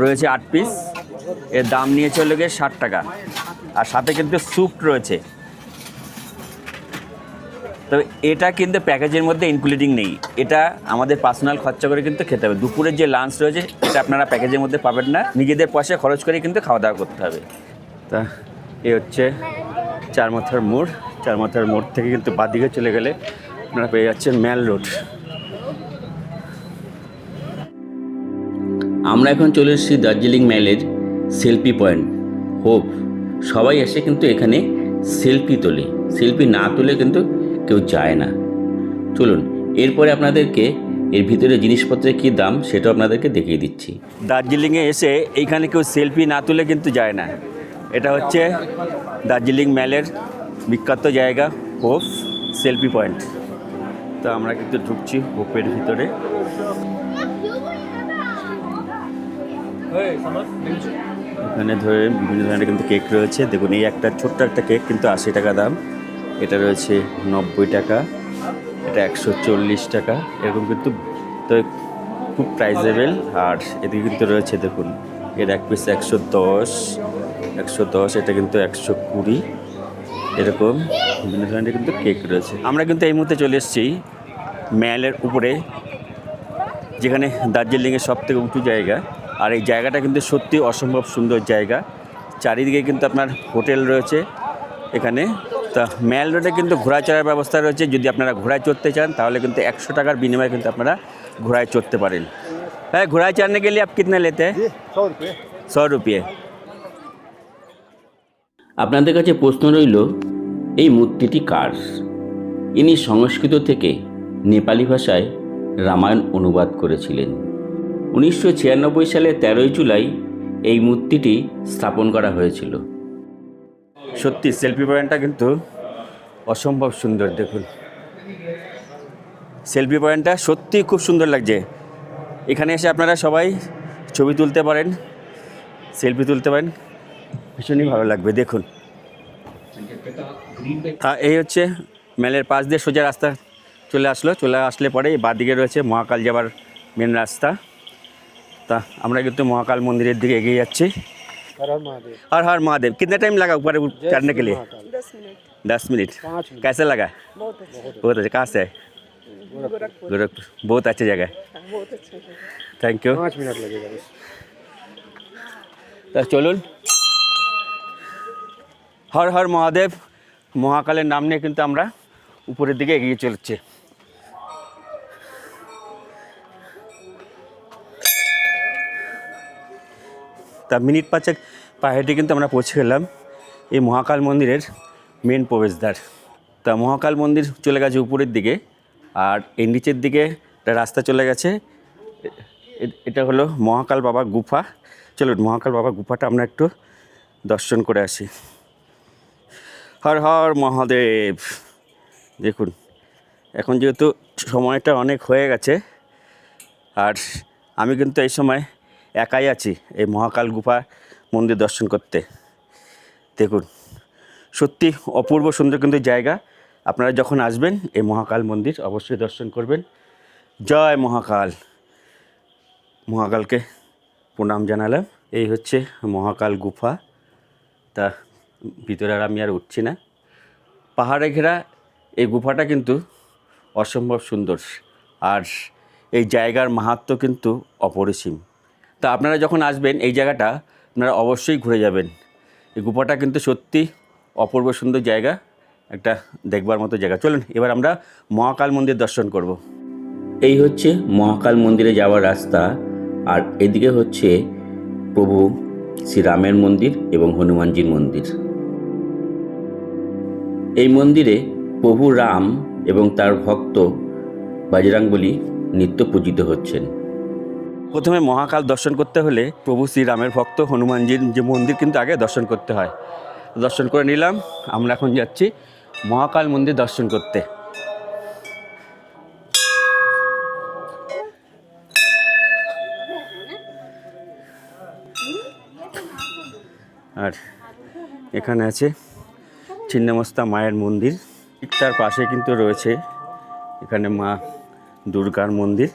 রয়েছে 8 পিস, এর দাম নিয়েছে হলো গিয়ে 60 টাকা, আর সাথে কিন্তু স্যুপ রয়েছে। তবে এটা কিন্তু প্যাকেজের মধ্যে ইনক্লুডিং নেই, এটা আমাদের পার্সোনাল খরচা করে কিন্তু খেতে হবে। দুপুরের যে লাঞ্চ রয়েছে এটা আপনারা প্যাকেজের মধ্যে পাবেন না, নিজেদের পয়সা খরচ করে কিন্তু খাওয়া দাওয়া করতে হবে। তা এ হচ্ছে চারমাথার মোড়, চারমাথার মোড় থেকে কিন্তু বাঁদিকে চলে গেলে আপনারা পেয়ে যাচ্ছেন ম্যাল রোড। আমরা এখন চলে এসেছি দার্জিলিং ম্যালের সেলফি পয়েন্ট হোপ। সবাই এসে কিন্তু এখানে সেলফি তোলে, সেলফি না তুলে কিন্তু কেউ যায় না। চলুন এরপরে আপনাদেরকে এর ভিতরে জিনিসপত্রের কী দাম সেটাও আপনাদেরকে দেখিয়ে দিচ্ছি। দার্জিলিংয়ে এসে এইখানে কেউ সেলফি না তুলে কিন্তু যায় না। এটা হচ্ছে দার্জিলিং ম্যালের বিখ্যাত জায়গা হোপ সেলফি পয়েন্ট। তো আমরা কিন্তু ঢুকছি হোপের ভিতরে। এখানে ধরে বিভিন্ন ধরনের কিন্তু কেক রয়েছে। দেখুন এই একটা ছোট্ট একটা কেক কিন্তু 80 টাকা দাম, এটা রয়েছে 90 টাকা, এটা 140 টাকা, এরকম কিন্তু তো খুব প্রাইজেবল। আর এদিকে কিন্তু রয়েছে দেখুন এর এক পিস 110, এটা কিন্তু 120, এরকম বিভিন্ন ধরনের কিন্তু কেক রয়েছে। আমরা কিন্তু এই মুহূর্তে চলে এসেছি ম্যালের উপরে, যেখানে দার্জিলিংয়ের সবথেকে উঁচু জায়গা। আর এই জায়গাটা কিন্তু সত্যি অসম্ভব সুন্দর জায়গা। চারিদিকে কিন্তু আপনার হোটেল রয়েছে এখানে। তা ম্যাল রোডে কিন্তু ঘোড়ায় চড়ার ব্যবস্থা রয়েছে। যদি আপনারা ঘোড়ায় চড়তে চান তাহলে কিন্তু 100 টাকার বিনিময়ে কিন্তু আপনারা ঘোড়ায় চড়তে পারেন। হ্যাঁ, ঘোড়ায় চড়নে কে লিয়ে আপ কিতনে লেতে হ্যাঁ? 100 রুপিয়ে। আপনাদের কাছে প্রশ্ন রইল, এই মূর্তিটি কার? ইনি সংস্কৃত থেকে নেপালি ভাষায় রামায়ণ অনুবাদ করেছিলেন। 1996 সালে 13 জুলাই এই মূর্তিটি স্থাপন করা হয়েছিল। সত্যি সেলফি পয়েন্টটা কিন্তু অসম্ভব সুন্দর। দেখুন সেলফি পয়েন্টটা সত্যি খুব সুন্দর লাগছে। এখানে এসে আপনারা সবাই ছবি তুলতে পারেন, সেলফি তুলতে পারেন, ভীষণই ভালো লাগবে। দেখুন এই হচ্ছে মেলের পাশ দিয়ে সোজা রাস্তা চলে আসলে পরে বাঁদিকে রয়েছে মহাকাল যাবার মেন রাস্তা। তা আমরা কিন্তু মহাকাল मंदिर दिखे एगिए যাচ্ছি। हर हर महादेव। कितना टाइम लगा ऊपर चढ़ने के लिए? 10 मिनट। कैसा लगा? बहुत अच्छा। कहाँ से है? गोरखपुर। बहुत अच्छी जगह है। Thank you. 5 मिनट लगेगा बस। तो चलুন हर हर महादेव মহাকালের নাম নিয়ে কিন্তু আমরা উপরের দিকে এগিয়ে চলেছি। তা মিনিট 5 পাহাড়ে কিন্তু আমরা পৌঁছে গেলাম এই মহাকাল মন্দিরের মেন প্রবেশদ্বার। তা মহাকাল মন্দির চলে গেছে উপরের দিকে, আর এই নিচের দিকে একটা রাস্তা চলে গেছে। এটা হলো মহাকাল বাবা গুফা। চলুন মহাকাল বাবা গুফাটা আমরা একটু দর্শন করে আসি। হর হর মহাদেব। দেখুন এখন যেহেতু সময়টা অনেক হয়ে গেছে, আর আমি কিন্তু এই সময় একাই আছি এই মহাকাল গুফা মন্দির দর্শন করতে। দেখুন সত্যি অপূর্ব সুন্দর কিন্তু জায়গা। আপনারা যখন আসবেন এই মহাকাল মন্দির অবশ্যই দর্শন করবেন। জয় মহাকাল। মহাকালকে প্রণাম জানালাম। এই হচ্ছে মহাকাল গুফা। তা ভিতরে আর আমি আর উঠছি না। পাহাড়ে ঘেরা এই গুফাটা কিন্তু অসম্ভব সুন্দর, আর এই জায়গার মাহাত্ম্য কিন্তু অপরিসীম। তা আপনারা যখন আসবেন এই জায়গাটা আপনারা অবশ্যই ঘুরে যাবেন। এই গুফাটা কিন্তু সত্যি অপূর্ব সুন্দর জায়গা, একটা দেখবার মতো জায়গা। চলুন এবার আমরা মহাকাল মন্দির দর্শন করব। এই হচ্ছে মহাকাল মন্দিরে যাওয়ার রাস্তা, আর এদিকে হচ্ছে প্রভু শ্রীরামের মন্দির এবং হনুমানজির মন্দির। এই মন্দিরে প্রভু রাম এবং তার ভক্ত বজরংবলী নিত্য পূজিত হচ্ছেন। প্রথমে মহাকাল দর্শন করতে হলে প্রভু শ্রীরামের ভক্ত হনুমানজির যে মন্দির কিন্তু আগে দর্শন করতে হয়। দর্শন করে নিলাম। আমরা এখন যাচ্ছি মহাকাল মন্দির দর্শন করতে। আর এখানে আছে ছিন্নমস্তা মায়ের মন্দির। ঠিক তার পাশে কিন্তু রয়েছে এখানে মা দুর্গার মন্দির।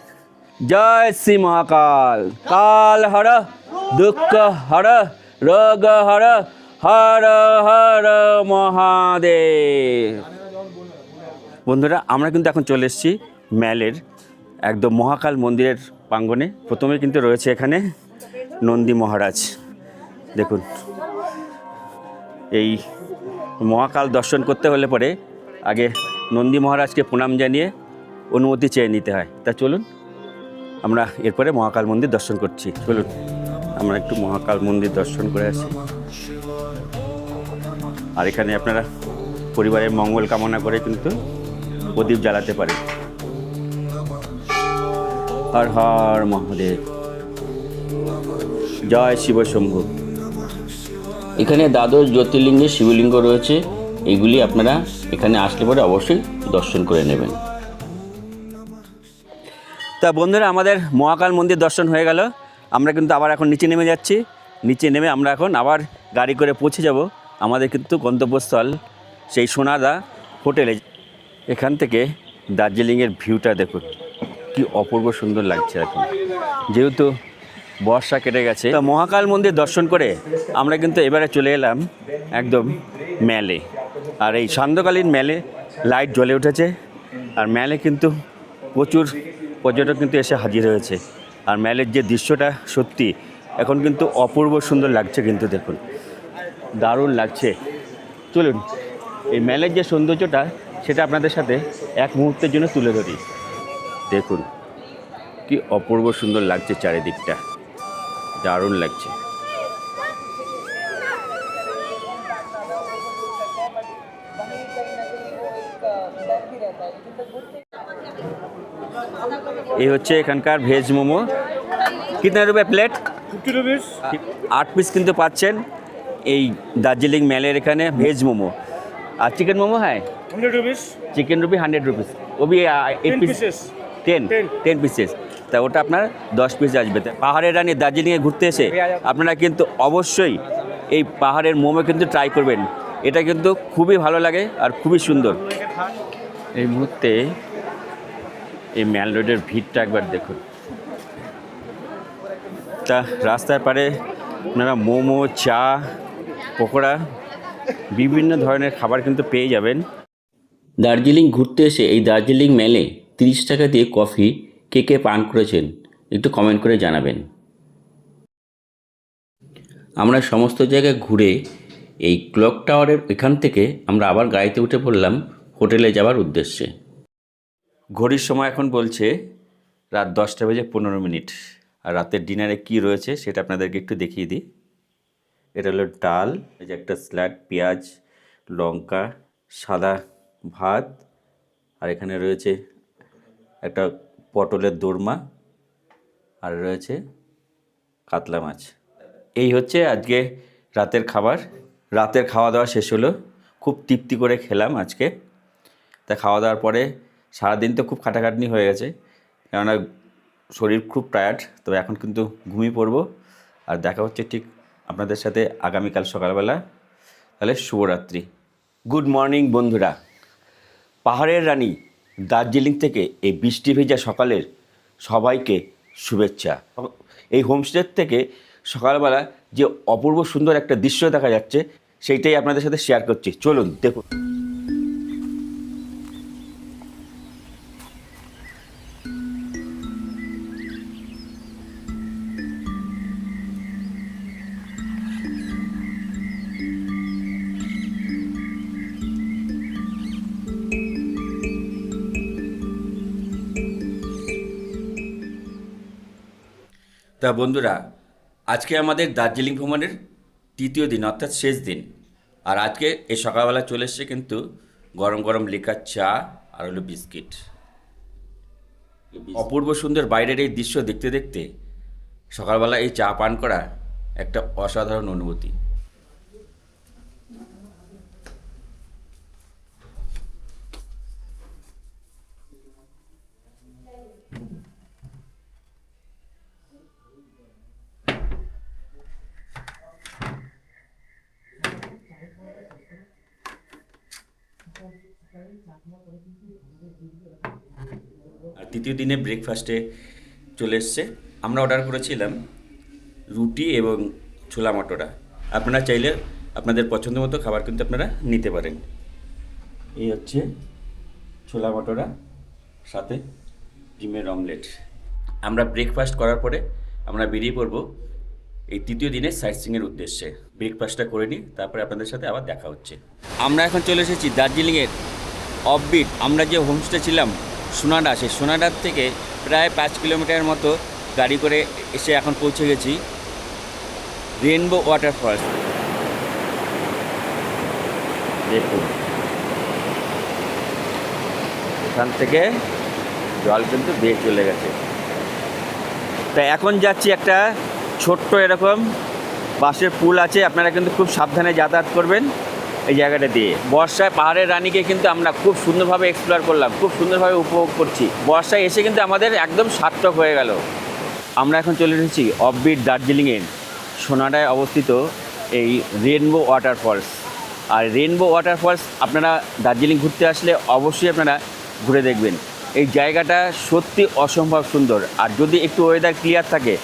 জয় শ্রী মহাকাল, কাল হর দুঃখ হর রোগ হর, হর হর মহাদেব। বন্ধুরা, আমরা কিন্তু এখন চলে এসেছি ম্যালের একদম মহাকাল মন্দিরের প্রাঙ্গণে। প্রথমে কিন্তু রয়েছে এখানে নন্দী মহারাজ। দেখুন, এই মহাকাল দর্শন করতে হলে পরে আগে নন্দী মহারাজকে প্রণাম জানিয়ে অনুমতি চেয়ে নিতে হয়। তা চলুন আমরা এরপরে মহাকাল মন্দির দর্শন করছি। চলুন আমরা একটু মহাকাল মন্দির দর্শন করে আসি। আর এখানে আপনারা পরিবারের মঙ্গল কামনা করে কিন্তু প্রদীপ জ্বালাতে পারেন। হর হর মহাদেব, জয় শিব শম্ভু। এখানে দ্বাদশ জ্যোতির্লিঙ্গের শিবলিঙ্গ রয়েছে, এইগুলি আপনারা এখানে আসলে পরে অবশ্যই দর্শন করে নেবেন। তা বন্ধুরা, আমাদের মহাকাল মন্দির দর্শন হয়ে গেল। আমরা কিন্তু আবার এখন নিচে নেমে যাচ্ছি। নিচে নেমে আমরা এখন আবার গাড়ি করে পৌঁছে যাব আমাদের কিন্তু গন্তব্যস্থল সেই সোনাদা হোটেলে। এখান থেকে দার্জিলিংয়ের ভিউটা দেখুন, কি অপূর্ব সুন্দর লাগছে এখন, যেহেতু বর্ষা কেটে গেছে। তা মহাকাল মন্দির দর্শন করে আমরা কিন্তু এবারে চলে এলাম একদম ম্যালে। আর এই সান্ধ্যকালীন ম্যালে লাইট জ্বলে উঠেছে, আর ম্যালে কিন্তু প্রচুর পর্যটক কিন্তু এসে হাজির হয়েছে। আর ম্যালের যে দৃশ্যটা সত্যি এখন কিন্তু অপূর্ব সুন্দর লাগছে, কিন্তু দেখুন দারুণ লাগছে। চলুন এই ম্যালের যে সৌন্দর্যটা সেটা আপনাদের সাথে এক মুহূর্তের জন্য তুলে ধরি। দেখুন কি অপূর্ব সুন্দর লাগছে, চারিদিকটা দারুণ লাগছে। এই হচ্ছে এখানকার ভেজ মোমো। কিতনা রুপে প্লেট? 50 rupees. 8 পিস কিন্তু পাচ্ছেন এই দার্জিলিং ম্যালের এখানে ভেজ মোমো। আর চিকেন মোমো হ্যাঁ 100 rupees. চিকেন রুপি 100 রুপিস, ও ভি 8 10 পিস, pieces. 10 পিসেস। তা ওটা আপনার 10 পিস আসবে। পাহাড়ের রানী দার্জিলিংয়ে ঘুরতে এসে আপনারা কিন্তু অবশ্যই এই পাহাড়ের মোমো কিন্তু ট্রাই করবেন। এটা কিন্তু খুবই ভালো লাগে আর খুবই সুন্দর। এই মুহূর্তে এই ম্যাল রোডের ভিড়টা একবার দেখুন। তা রাস্তার পারে আপনারা মোমো, চা, পকোড়া, বিভিন্ন ধরনের খাবার কিন্তু পেয়ে যাবেন। দার্জিলিং ঘুরতে এসে এই দার্জিলিং ম্যালে 30 টাকা দিয়ে কফি কে কে পান করেছেন একটু কমেন্ট করে জানাবেন। আমরা সমস্ত জায়গায় ঘুরে এই ক্লক টাওয়ারের এখান থেকে আমরা আবার গাড়িতে উঠে পড়লাম হোটেলে যাওয়ার উদ্দেশ্যে। ঘড়ির সময় এখন বলছে রাত 10:15। আর রাতের ডিনারে কি রয়েছে সেটা আপনাদেরকে একটু দেখিয়ে দিই। এটা হলো ডাল, এই যে একটা স্যালাড, পেঁয়াজ, লঙ্কা, সাদা ভাত, আর এখানে রয়েছে একটা পটলের দোরমা, আর রয়েছে কাতলা মাছ। এই হচ্ছে আজকে রাতের খাবার। রাতের খাওয়া দাওয়া শেষ হলো, খুব তৃপ্তি করে খেলাম আজকে। তা খাওয়া দাওয়ার পরে সারাদিন তো খুব খাটাখাটনি হয়ে গেছে, কেননা শরীর খুব টায়ার্ড। তবে এখন কিন্তু ঘুমিয়ে পড়বো। আর দেখা হচ্ছে ঠিক আপনাদের সাথে আগামীকাল সকালবেলা। তাহলে শুভরাত্রি, গুড মর্নিং বন্ধুরা। পাহাড়ের রানী দার্জিলিং থেকে এই বৃষ্টি ভেজা সকালের সবাইকে শুভেচ্ছা। এই হোমস্টে থেকে সকালবেলা যে অপূর্ব সুন্দর একটা দৃশ্য দেখা যাচ্ছে সেইটাই আপনাদের সাথে শেয়ার করছি। চলুন দেখুন। তা বন্ধুরা, আজকে আমাদের দার্জিলিং ভ্রমণের তৃতীয় দিন, অর্থাৎ শেষ দিন। আর আজকে এই সকালবেলা চলে এসছে কিন্তু গরম গরম লিকার চা আর হলো বিস্কিট। অপূর্ব সুন্দর বাইরের এই দৃশ্য দেখতে দেখতে সকালবেলা এই চা পান করা একটা অসাধারণ অনুভূতি। তৃতীয় দিনে ব্রেকফাস্টে চলে এসছে। আমরা অর্ডার করেছিলাম রুটি এবং ছোলা মটরা। আপনারা চাইলে আপনাদের পছন্দ মতো খাবার কিন্তু আপনারা নিতে পারেন। এই হচ্ছে ছোলা মটরা, সাথে ডিমের অমলেট। আমরা ব্রেকফাস্ট করার পরে আমরা বেরিয়ে পড়ব এই তৃতীয় দিনের সাইট সিইংয়ের উদ্দেশ্যে। ব্রেকফাস্টটা করে নিই, তারপরে আপনাদের সাথে আবার দেখা হচ্ছে। আমরা এখন চলে এসেছি দার্জিলিংয়ের অফবিট। আমরা যে হোমস্টে ছিলাম সোনাডা, সেই সোনাডার থেকে প্রায় 5 কিলোমিটার মতো গাড়ি করে এসে এখন পৌঁছে গেছি রেনবো ওয়াটারফলস। দেখুন এখান থেকে জল কিন্তু বেয়ে চলে গেছে। তা এখন যাচ্ছি একটা ছোট্ট এরকম বাঁশের পুল আছে, আপনারা কিন্তু খুব সাবধানে যাতায়াত করবেন এই জায়গাটা দিয়ে। বর্ষায় পাহাড়ের রানীকে কিন্তু আমরা খুব সুন্দরভাবে এক্সপ্লোর করলাম, খুব সুন্দরভাবে উপভোগ করছি। বর্ষায় এসে কিন্তু আমাদের একদম সার্থক হয়ে গেল। আমরা এখন চলে এসেছি অফবিট দার্জিলিংয়ের সোনাডায় অবস্থিত এই রেনবো ওয়াটারফলস। আর রেনবো ওয়াটারফলস আপনারা দার্জিলিং ঘুরতে আসলে অবশ্যই আপনারা ঘুরে দেখবেন। এই জায়গাটা সত্যি অসম্ভব সুন্দর। আর যদি একটু ওয়েদার ক্লিয়ার থাকে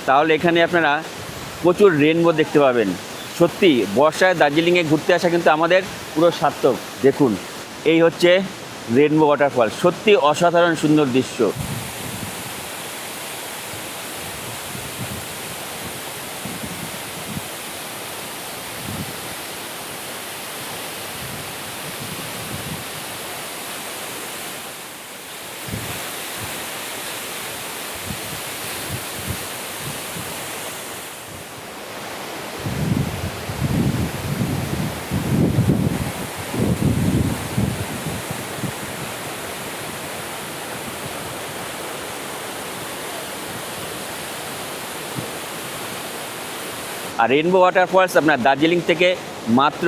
তাহলে এখানে আপনারা প্রচুর রেনবো দেখতে পাবেন। সত্যি বর্ষায় দার্জিলিংয়ে ঘুরতে আসা কিন্তু আমাদের পুরো সার্থক। দেখুন এই হচ্ছে রেনবো ওয়াটারফল, সত্যি অসাধারণ সুন্দর দৃশ্য। আর রেনবো ওয়াটারফলস আপনার দার্জিলিং থেকে মাত্র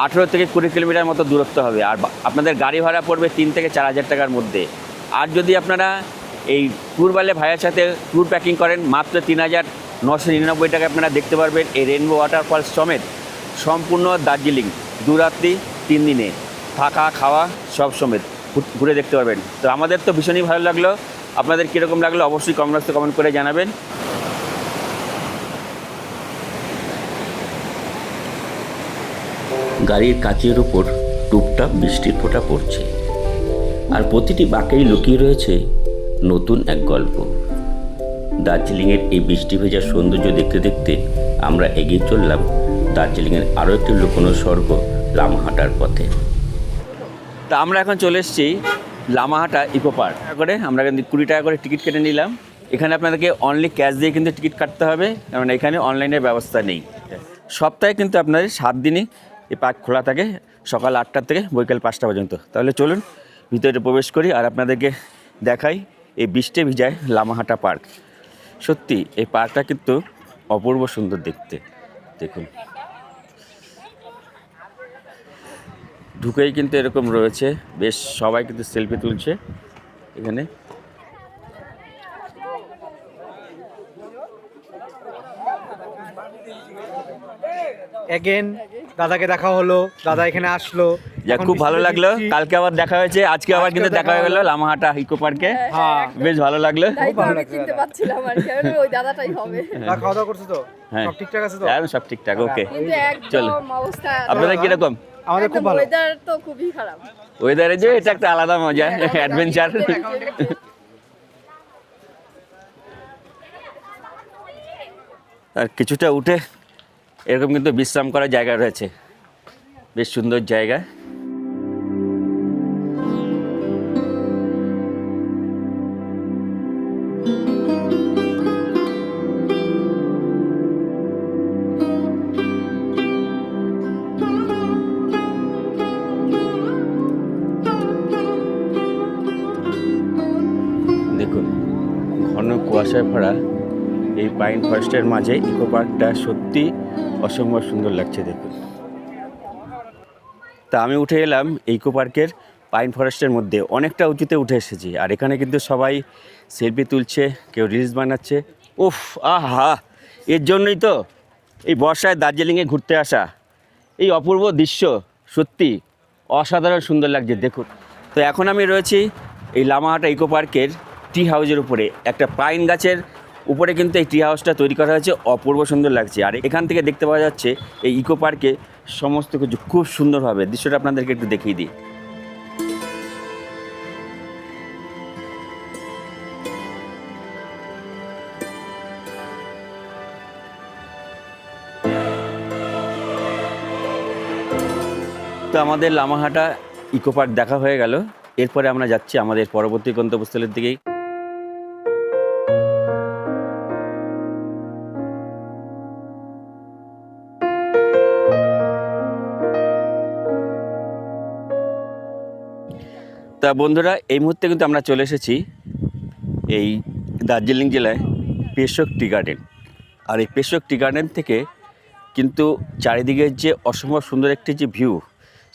18 থেকে 20 কিলোমিটার মতো দূরত্ব হবে। আর আপনাদের গাড়ি ভাড়া পড়বে 3 থেকে 4 হাজার টাকার মধ্যে। আর যদি আপনারা এই ট্যুরওয়ালে ভাইয়ের সাথে ট্যুর প্যাকিং করেন মাত্র 3,999 টাকা আপনারা দেখতে পারবেন এই রেনবো ওয়াটারফলস সমেত সম্পূর্ণ দার্জিলিং 2 রাত্রি 3 দিনে থাকা খাওয়া সব সমেত ঘুরে দেখতে পারবেন। তো আমাদের তো ভীষণই ভালো লাগলো। আপনাদের কীরকম লাগলো অবশ্যই কমেন্ট করে জানাবেন। গাড়ির কাচের উপর টুপটাপ বৃষ্টির ফোঁটা পড়ছে, আর প্রতিটি বাঁকেই লুকিয়ে রয়েছে নতুন এক গল্প। দার্জিলিংয়ের এই বৃষ্টি ভেজা সৌন্দর্য দেখতে দেখতে আমরা এগিয়ে চললাম দার্জিলিংয়ের আরও একটি লুকোনো স্বর্গ লামাহাটার পথে। তা আমরা এখন চলে এসেছি লামাহাটা ইকো পার্ক করে। আমরা কিন্তু 20 টাকা করে টিকিট কেটে নিলাম। এখানে আপনাদেরকে অনলি ক্যাশ দিয়ে কিন্তু টিকিট কাটতে হবে, কারণ এখানে অনলাইনের ব্যবস্থা নেই। সপ্তাহে কিন্তু আপনাদের 7 দিনই এই পার্ক খোলা থাকে, সকাল 8টা থেকে বিকেল 5টা পর্যন্ত। তাহলে চলুন ভিতরে প্রবেশ করি আর আপনাদেরকে দেখাই এই বৃষ্টি ভিজায় লামাহাটা পার্ক। সত্যি এই পার্কটা কিন্তু অপূর্ব সুন্দর দেখতে। দেখুন ঢুকেই কিন্তু এরকম রয়েছে, বেশ সবাই কিন্তু সেলফি তুলছে এখানে। এগেন দাদাকে দেখা হলো, দাদা এখানে আসলো, খুব ভালো লাগলো। কালকে আবার দেখা হয়েছে, আজকে আবার কিন্তু দেখা হয়ে গেল লামাহাটা ইকো পার্কে। হ্যাঁ বেশ ভালো লাগলো। চিনতে পারছিলাম আর কি, ওই দাদাটাই হবে। খাওয়া দাওয়া করছো তো? হ্যাঁ সব ঠিকঠাক আছে তো? সব ঠিকঠাক, ওকে। কিন্তু চলো, একদম অবস্থা আপনাদের কিরকম? আমাদের খুব ভালো। ওয়েদার তো খুবই খারাপ। ওয়েদারে যে এটা একটা আলাদা মজা, অ্যাডভেঞ্চার। আর কিছুটা উঠে এরকম কিন্তু বিশ্রাম করার জায়গা রয়েছে, বেশ সুন্দর জায়গা। দেখুন ঘন কুয়াশায় ভরা এই পাইন ফরেস্টের মাঝে ইকো পার্কটা সত্যি অসম্ভব সুন্দর লাগছে। দেখুন তা আমি উঠে এলাম ইকো পার্কের পাইন ফরেস্টের মধ্যে, অনেকটা উঁচুতে উঠে এসেছি। আর এখানে কিন্তু সবাই সেলফি তুলছে, কেউ রিলস বানাচ্ছে। উফ আহা, এর জন্যই তো এই বর্ষায় দার্জিলিংয়ে ঘুরতে আসা। এই অপূর্ব দৃশ্য সত্যি অসাধারণ সুন্দর লাগছে। দেখুন তো এখন আমি রয়েছি এই লামাহাটা ইকো পার্কের টি হাউসের উপরে একটা পাইন গাছের উপরে কিন্তু এই টি হাউসটা তৈরি করা হয়েছে, অপূর্ব সুন্দর লাগছে। আর এখান থেকে দেখতে পাওয়া যাচ্ছে এই ইকো পার্কে সমস্ত কিছু খুব সুন্দরভাবে। দৃশ্যটা আপনাদেরকে একটু দেখিয়ে দিই। তো আমাদের লামাহাটা ইকো পার্ক দেখা হয়ে গেল। এরপরে আমরা যাচ্ছি আমাদের পরবর্তী গন্তব্যস্থলের দিকেই। তা বন্ধুরা, এই মুহূর্তে কিন্তু আমরা চলে এসেছি এই দার্জিলিং জেলায় পেশোক টি গার্ডেন। আর এই পেশোক টি গার্ডেন থেকে কিন্তু চারিদিকের যে অসম্ভব সুন্দর একটি যে ভিউ,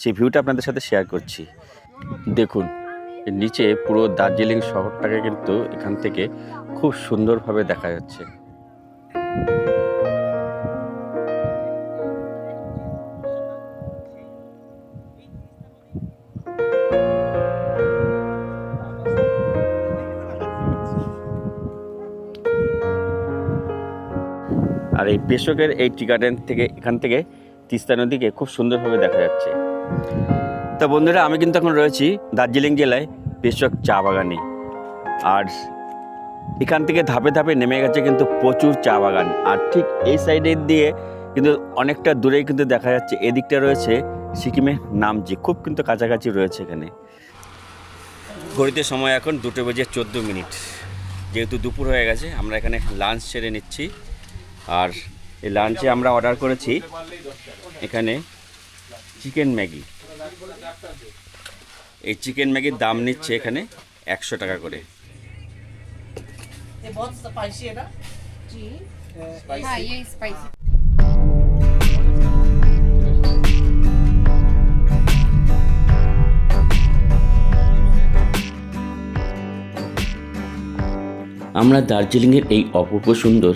সেই ভিউটা আপনাদের সাথে শেয়ার করছি। দেখুন, এর নিচে পুরো দার্জিলিং শহরটাকে কিন্তু এখান থেকে খুব সুন্দরভাবে দেখা যাচ্ছে। আর এই পেশোকের এই টি গার্ডেন থেকে, এখান থেকে তিস্তা নদীকে খুব সুন্দরভাবে দেখা যাচ্ছে। তা বন্ধুরা, আমি কিন্তু এখন রয়েছি দার্জিলিং জেলায় পেশোক চা বাগানে। আর এখান থেকে ধাপে ধাপে নেমে গেছে কিন্তু প্রচুর চা বাগান। আর ঠিক এই সাইডের দিয়ে কিন্তু অনেকটা দূরেই কিন্তু দেখা যাচ্ছে এদিকটা রয়েছে সিকিমের নামচি, খুব কিন্তু কাছাকাছি রয়েছে এখানে। ঘড়িতে সময় এখন 2:14। যেহেতু দুপুর হয়ে গেছে, আমরা এখানে লাঞ্চ সেরে নিচ্ছি। আর এই লাঞ্চে আমরা অর্ডার করেছি এখানে চিকেন ম্যাগি। এই চিকেন ম্যাগির দাম নিচ্ছে এখানে 100 টাকা করে। ये बहुत स्पाइसी है ना जी। हाँ ये स्पाइसी। আমরা দার্জিলিংয়ের এই অপূর্ব সুন্দর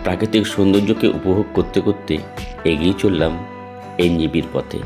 প্রাকৃতিক সৌন্দর্যকে উপভোগ করতে করতে এগিয়ে চললাম এনজেপির পথে।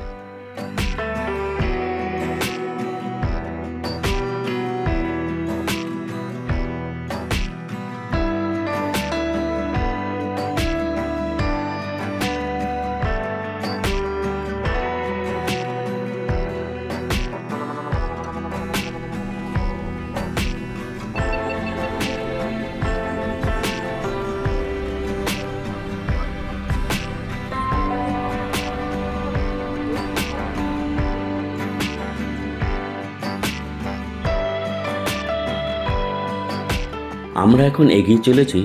আমরা এখন এগিয়ে চলেছি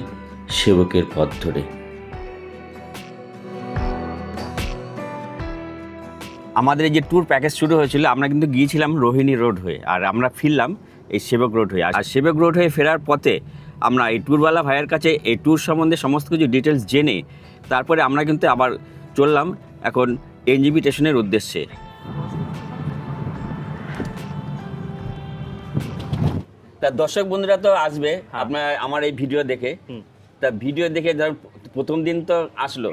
সেবকের পথ ধরে। আমাদের এই যে ট্যুর প্যাকেজ শুরু হয়েছিল, আমরা কিন্তু গিয়েছিলাম রোহিণী রোড হয়ে, আর আমরা ফিরলাম এই সেবক রোড হয়ে। আর সেবক রোড হয়ে ফেরার পথে আমরা এই ট্যুরওয়ালা ভাইয়ের কাছে এই ট্যুর সম্বন্ধে সমস্ত কিছু ডিটেলস জেনে তারপরে আমরা কিন্তু আবার চললাম এখন এনজেপি স্টেশনের উদ্দেশ্যে। তা দর্শক বন্ধুরা তো আসবে আপনার আমার এই ভিডিও দেখে। তা ভিডিও দেখে ধর প্রথম দিন তো আসলো,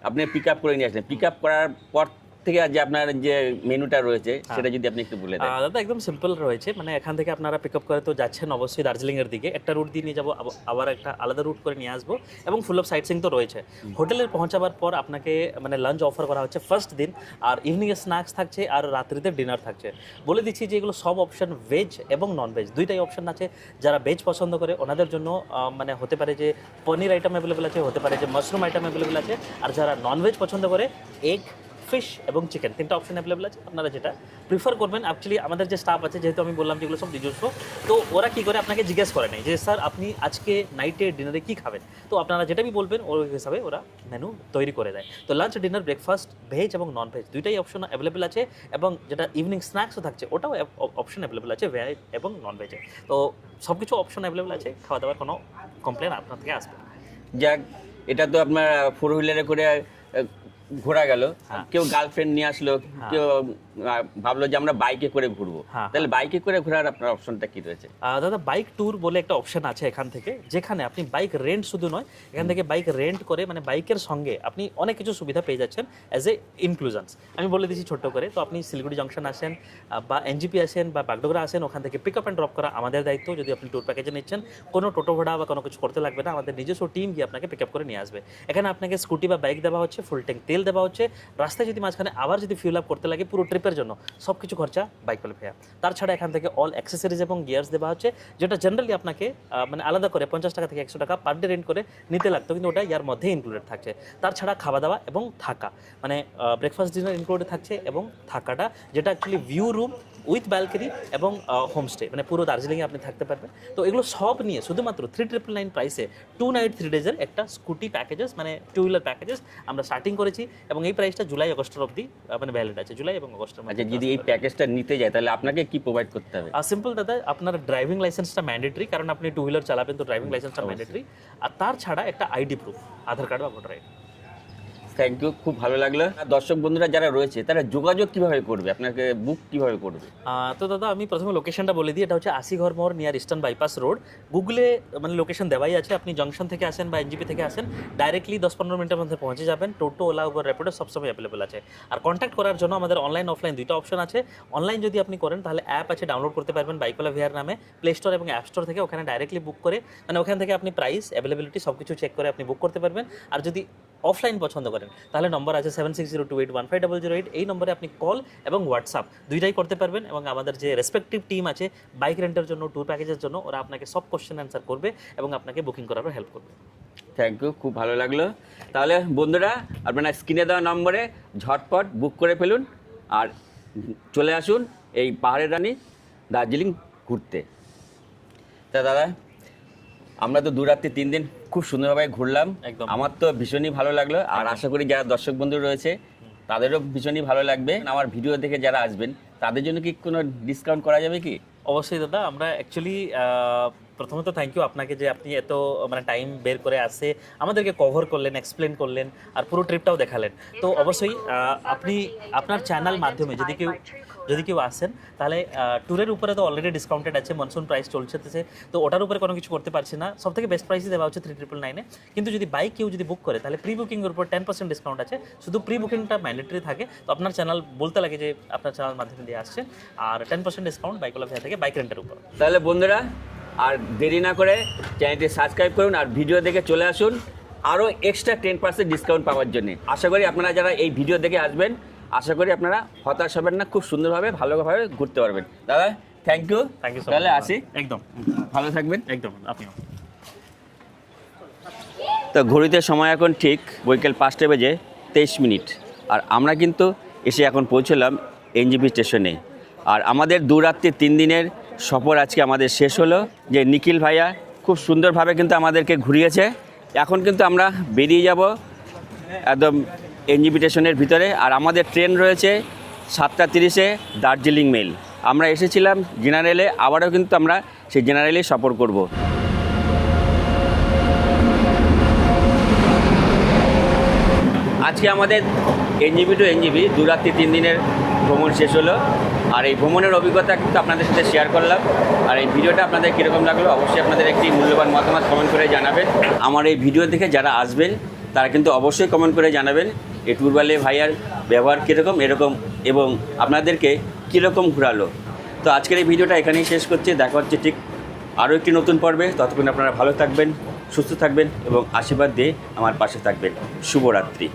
আপনি পিক আপ করে নিয়ে আসলেন। পিক আপ করার পর থেকে যে আপনার যে মেনুটা রয়েছে সেটা যদি আপনি একটু বলে দেন। দাদা একদম সিম্পল রয়েছে, মানে এখান থেকে আপনারা পিক আপ করে তো যাচ্ছেন অবশ্যই দার্জিলিংয়ের দিকে, একটা রুট দিয়ে নিয়ে যাবো, আবার একটা আলাদা রুট করে নিয়ে আসবো, এবং ফুল অফ সাইট সিং তো রয়েছে। হোটেলে পৌঁছাবার পর আপনাকে মানে লাঞ্চ অফার করা হচ্ছে ফার্স্ট দিন, আর ইভিনিংয়ে স্ন্যাক্স থাকছে, আর রাত্রিতে ডিনার থাকছে। বলে দিচ্ছি যে এগুলো সব অপশন ভেজ এবং নন ভেজ দুইটাই অপশন আছে। যারা ভেজ পছন্দ করে ওনাদের জন্য মানে হতে পারে যে পনির আইটেম অ্যাভেলেবেল আছে, হতে পারে যে মাশরুম আইটেম অ্যাভেলেবেল আছে, আর যারা নন ভেজ পছন্দ করে এগ, ফিশ এবং চিকেন তিনটা অপশন অ্যাভেলেবেল আছে। আপনারা যেটা প্রিফার করবেন। অ্যাকচুয়ালি আমাদের যে স্টাফ আছে, যেহেতু আমি বললাম যেগুলো সব নিজস্ব, তো ওরা কী করে আপনাকে জিজ্ঞেস করে নেই যে স্যার আপনি আজকে নাইটে ডিনারে কী খাবেন, তো আপনারা যেটা বলবেন ওই হিসাবে ওরা মেনু তৈরি করে দেয়। তো লাঞ্চ, ডিনার, ব্রেকফাস্ট ভেজ এবং নন ভেজ দুইটাই অপশন অ্যাভেলেবেল আছে, এবং যেটা ইভিনিং স্ন্যাক্সও থাকছে ওটাও অপশন অ্যাভেলেবেল আছে ভেজ এবং নন ভেজে। তো সব কিছু অপশন অ্যাভেলেবেল আছে, খাওয়া দাওয়ার কোনো কমপ্লেন আপনার থেকে আসবে না। যাক, এটা তো আপনার 4 হুইলারে করে ঘোরা গেল, হ্যাঁ। কেউ গার্লফ্রেন্ড নিয়ে আসলো, কেউ ভাবলো যে আমরা বাইকে করে ঘুরবো, হ্যাঁ, তাহলে বাইকে করে ঘোরার আপনার অপশনটা কি রয়েছে? দাদা বাইক ট্যুর বলে একটা অপশন আছে এখান থেকে, যেখানে আপনি বাইক রেন্ট শুধু নয়, এখান থেকে বাইক রেন্ট করে মানে বাইকের সঙ্গে আপনি অনেক কিছু সুবিধা পেয়ে যাচ্ছেন অ্যাজ এ ইনক্লুশনস। আমি বলে দিচ্ছি ছোট্ট করে, তো আপনি শিলিগুড়ি জংশন আসেন বা এনজিপি আসেন বা বাগডোগরা আসেন, ওখান থেকে পিক আপ অ্যান্ড ড্রপ করা আমাদের দায়িত্ব। যদি আপনি ট্যুর প্যাকেজে নিচ্ছেন, কোনো টোটো ভাড়া বা কোনো কিছু করতে লাগবে না, আমাদের নিজস্ব টিম গিয়ে আপনাকে পিক আপ করে নিয়ে আসবে। এখানে আপনাকে স্কুটি বা বাইক দেওয়া হচ্ছে, ফুল ট্যাঙ্ক তেল দেওয়া হচ্ছে, রাস্তায় যদি মাঝখানে আবার যদি ফিউল আপ করতে লাগে পুরো ট্রিপের জন্য সব কিছু খরচা বাইক পেলে ভাইয়া। তাছাড়া এখান থেকে অল অ্যাক্সেসরিজ এবং গিয়ার্স দেওয়া হচ্ছে, যেটা জেনারেলি আপনাকে মানে আলাদা করে 50 টাকা থেকে 100 টাকা পার ডে রেন্ট করে নিতে লাগতো, কিন্তু ওটা ইয়ার মধ্যে ইনক্লুডেড থাকছে। তাছাড়া খাওয়া দাওয়া এবং থাকা, মানে ব্রেকফাস্ট ডিনার ইনক্লুডেড থাকছে, এবং থাকাটা যেটা actually view room with balcony এবং হোমস্টে, মানে পুরো দার্জিলিংয়ে আপনি থাকতে পারবেন। তো এগুলো সব নিয়ে শুধুমাত্র 3999 প্রাইসে 2 নাইট 3 ডেজের একটা স্কুটি প্যাকেজেস, মানে 2 হুইলার প্যাকেজেস আমরা স্টার্টিং করেছি, এবং এই প্রাইসটা জুলাই আগস্টের অবধি মানে ভ্যালিড আছে, জুলাই এবং আগস্টের মধ্যে। আচ্ছা, যদি এই প্যাকেজটা নিতে যায় তাহলে আপনাকে কি প্রোভাইড করতে হবে? সিম্পল দাদা, আপনার ড্রাইভিং লাইসেন্সটা ম্যান্ডেটরি, কারণ আপনি 2 হুইলার চালাবেন, তো ড্রাইভিং লাইসেন্সটা ম্যান্ডেটরি। আর তার ছাড়া একটা আইডি প্রুফ, আধার কার্ড বা ভোটার আইডি। থ্যাংক ইউ, খুব ভালো লাগলো। দর্শক বন্ধুরা যারা রয়েছে তারা যোগাযোগ কিভাবে করবে, আপনাকে বুক কিভাবে করবে? তো দাদা আমি প্রথমে লোকেশনটা বলে দিই, এটা হচ্ছে আশিঘর মোড় নিয়ার ইস্টার্ন বাইপাস রোড। গুগলে মানে লোকেশন দেওয়াই আছে, আপনি জংশন থেকে আসেন বা এনজিপি থেকে আসেন, ডাইরেক্টলি 10-15 মিনিটের মধ্যে পৌঁছে যাবেন। টোটো, ওলা, উবার, র্যাপিডো সবসময় অ্যাভেলেবল আছে। আর কন্ট্যাক্ট করার জন্য আমাদের অনলাইন অফলাইন দুইটা অপশন আছে। অনলাইন যদি আপনি করেন তাহলে অ্যাপ আছে, ডাউনলোড করতে পারবেন বাইকওয়ালা ভিআর নামে, প্লে স্টোর এবং অ্যাপ স্টোর থেকে, ওখানে ডাইরেক্টলি বুক করে মানে ওখান থেকে আপনি প্রাইস, অ্যাভেলেবিলিটি সব কিছু চেক করে আপনি বুক করতে পারবেন। আর যদি অফলাইন পছন্দ করেন তাহলে নম্বর আছে 7602815008, এই নম্বরে আপনি কল এবং হোয়াটসঅ্যাপ দুইটাই করতে পারবেন, এবং আমাদের যে রেসপেক্টিভ টিম আছে বাইক রেন্টের জন্য, ট্যুর প্যাকেজের জন্য, ওরা আপনাকে সব কোশ্চেন অ্যান্সার করবে এবং আপনাকে বুকিং করারও হেল্প করবে। থ্যাংক ইউ, খুব ভালো লাগলো। তাহলে বন্ধুরা আপনারা স্ক্রিনে দেওয়া নম্বরে ঝটপট বুক করে ফেলুন আর চলে আসুন এই পাহাড়ের রানী দার্জিলিং ঘুরতে। তা দাদা, আমরা তো 2 রাত্রি 3 দিন খুব সুন্দরভাবে ঘুরলাম, একদম। আমার তো ভীষণই ভালো লাগলো, আর আশা করি যারা দর্শক বন্ধু রয়েছে তাদেরও ভীষণই ভালো লাগবে। আমার ভিডিও দেখে যারা আসবেন তাদের জন্য কি কোনো ডিসকাউন্ট করা যাবে কি? অবশ্যই দাদা, আমরা অ্যাকচুয়ালি প্রথমত থ্যাংক ইউ আপনাকে যে আপনি এত মানে টাইম বের করে আসে আমাদেরকে কভার করলেন, এক্সপ্লেন করলেন, আর পুরো ট্রিপটাও দেখালেন। তো অবশ্যই আপনি আপনার চ্যানেল মাধ্যমে যদি কেউ আসেন তাহলে ট্যুরের উপরে তো অলরেডি ডিসকাউন্টেড আছে, মনসুন প্রাইস চলছে, তো ওটার উপরে কোনো কিছু করতে পারছি না। সব থেকে বেস্ট প্রাইসই দেওয়া হচ্ছে 3999-এ। কিন্তু যদি বাইক কেউ যদি বুক করে তাহলে প্রি বুকিংয়ের উপর 10% ডিসকাউন্ট আছে, শুধু প্রি বুকিংটা ম্যান্ডেটরি থাকে। তো আপনার চ্যানেল বলতে লাগে যে আপনার চ্যানেল মাধ্যমে দিয়ে আসছে, আর 10% ডিসকাউন্ট বাইকওয়ালা ভিআর থেকে বাইক রেন্টের উপর। তাহলে বন্ধুরা আর দেরি না করে চ্যানেলটি সাবস্ক্রাইব করুন আর ভিডিও দেখে চলে আসুন আরও এক্সট্রা 10% ডিসকাউন্ট পাওয়ার জন্য। আশা করি আপনারা যারা এই ভিডিও দেখে আসবেন, আশা করি আপনারা হতাশ হবেন না, খুব সুন্দরভাবে ভালোভাবে ঘুরতে পারবেন। দাদা থ্যাংক ইউ, তাহলে আসি। একদম ভালো থাকবেন। একদম আপনিও। তো ঘড়িতে সময় এখন ঠিক বৈকাল 5টা বেজে 23 মিনিট, আর আমরা কিন্তু এসে এখন পৌঁছলাম এনজিপি স্টেশনে। আর আমাদের 2 রাত্রি 3 দিনের সফর আজকে আমাদের শেষ হলো। যে নিখিল ভাইয়া খুব সুন্দরভাবে কিন্তু আমাদেরকে ঘুরিয়েছে। এখন কিন্তু আমরা বেরিয়ে যাব একদম এনজিপি স্টেশনের ভিতরে, আর আমাদের ট্রেন রয়েছে 7:30-এ দার্জিলিং মেল। আমরা এসেছিলাম জেনারেলে, আবারও কিন্তু আমরা সেই জেনারেলে সফর করব। আজকে আমাদের এনজিপি টু এনজিপি 2 রাত্রি 3 দিনের ভ্রমণ শেষ হলো, আর এই ভ্রমণের অভিজ্ঞতা কিন্তু আপনাদের সাথে শেয়ার করলাম। আর এই ভিডিওটা আপনাদের কীরকম লাগলো অবশ্যই আপনাদের একটি মূল্যবান মতামত কমেন্ট করে জানাবেন। আমার এই ভিডিও দেখে যারা আসবেন তারা কিন্তু অবশ্যই কমেন্ট করে জানাবেন এই ট্যুরওয়ালা ভাইয়ার ব্যবহার কীরকম, এরকম এবং আপনাদেরকে কীরকম ঘোরালো। তো আজকের এই ভিডিওটা এখানেই শেষ করছি, দেখা হচ্ছে ঠিক আরও একটি নতুন পর্বে। ততক্ষণ আপনারা ভালো থাকবেন, সুস্থ থাকবেন এবং আশীর্বাদ দিয়ে আমার পাশে থাকবেন। শুভরাত্রি।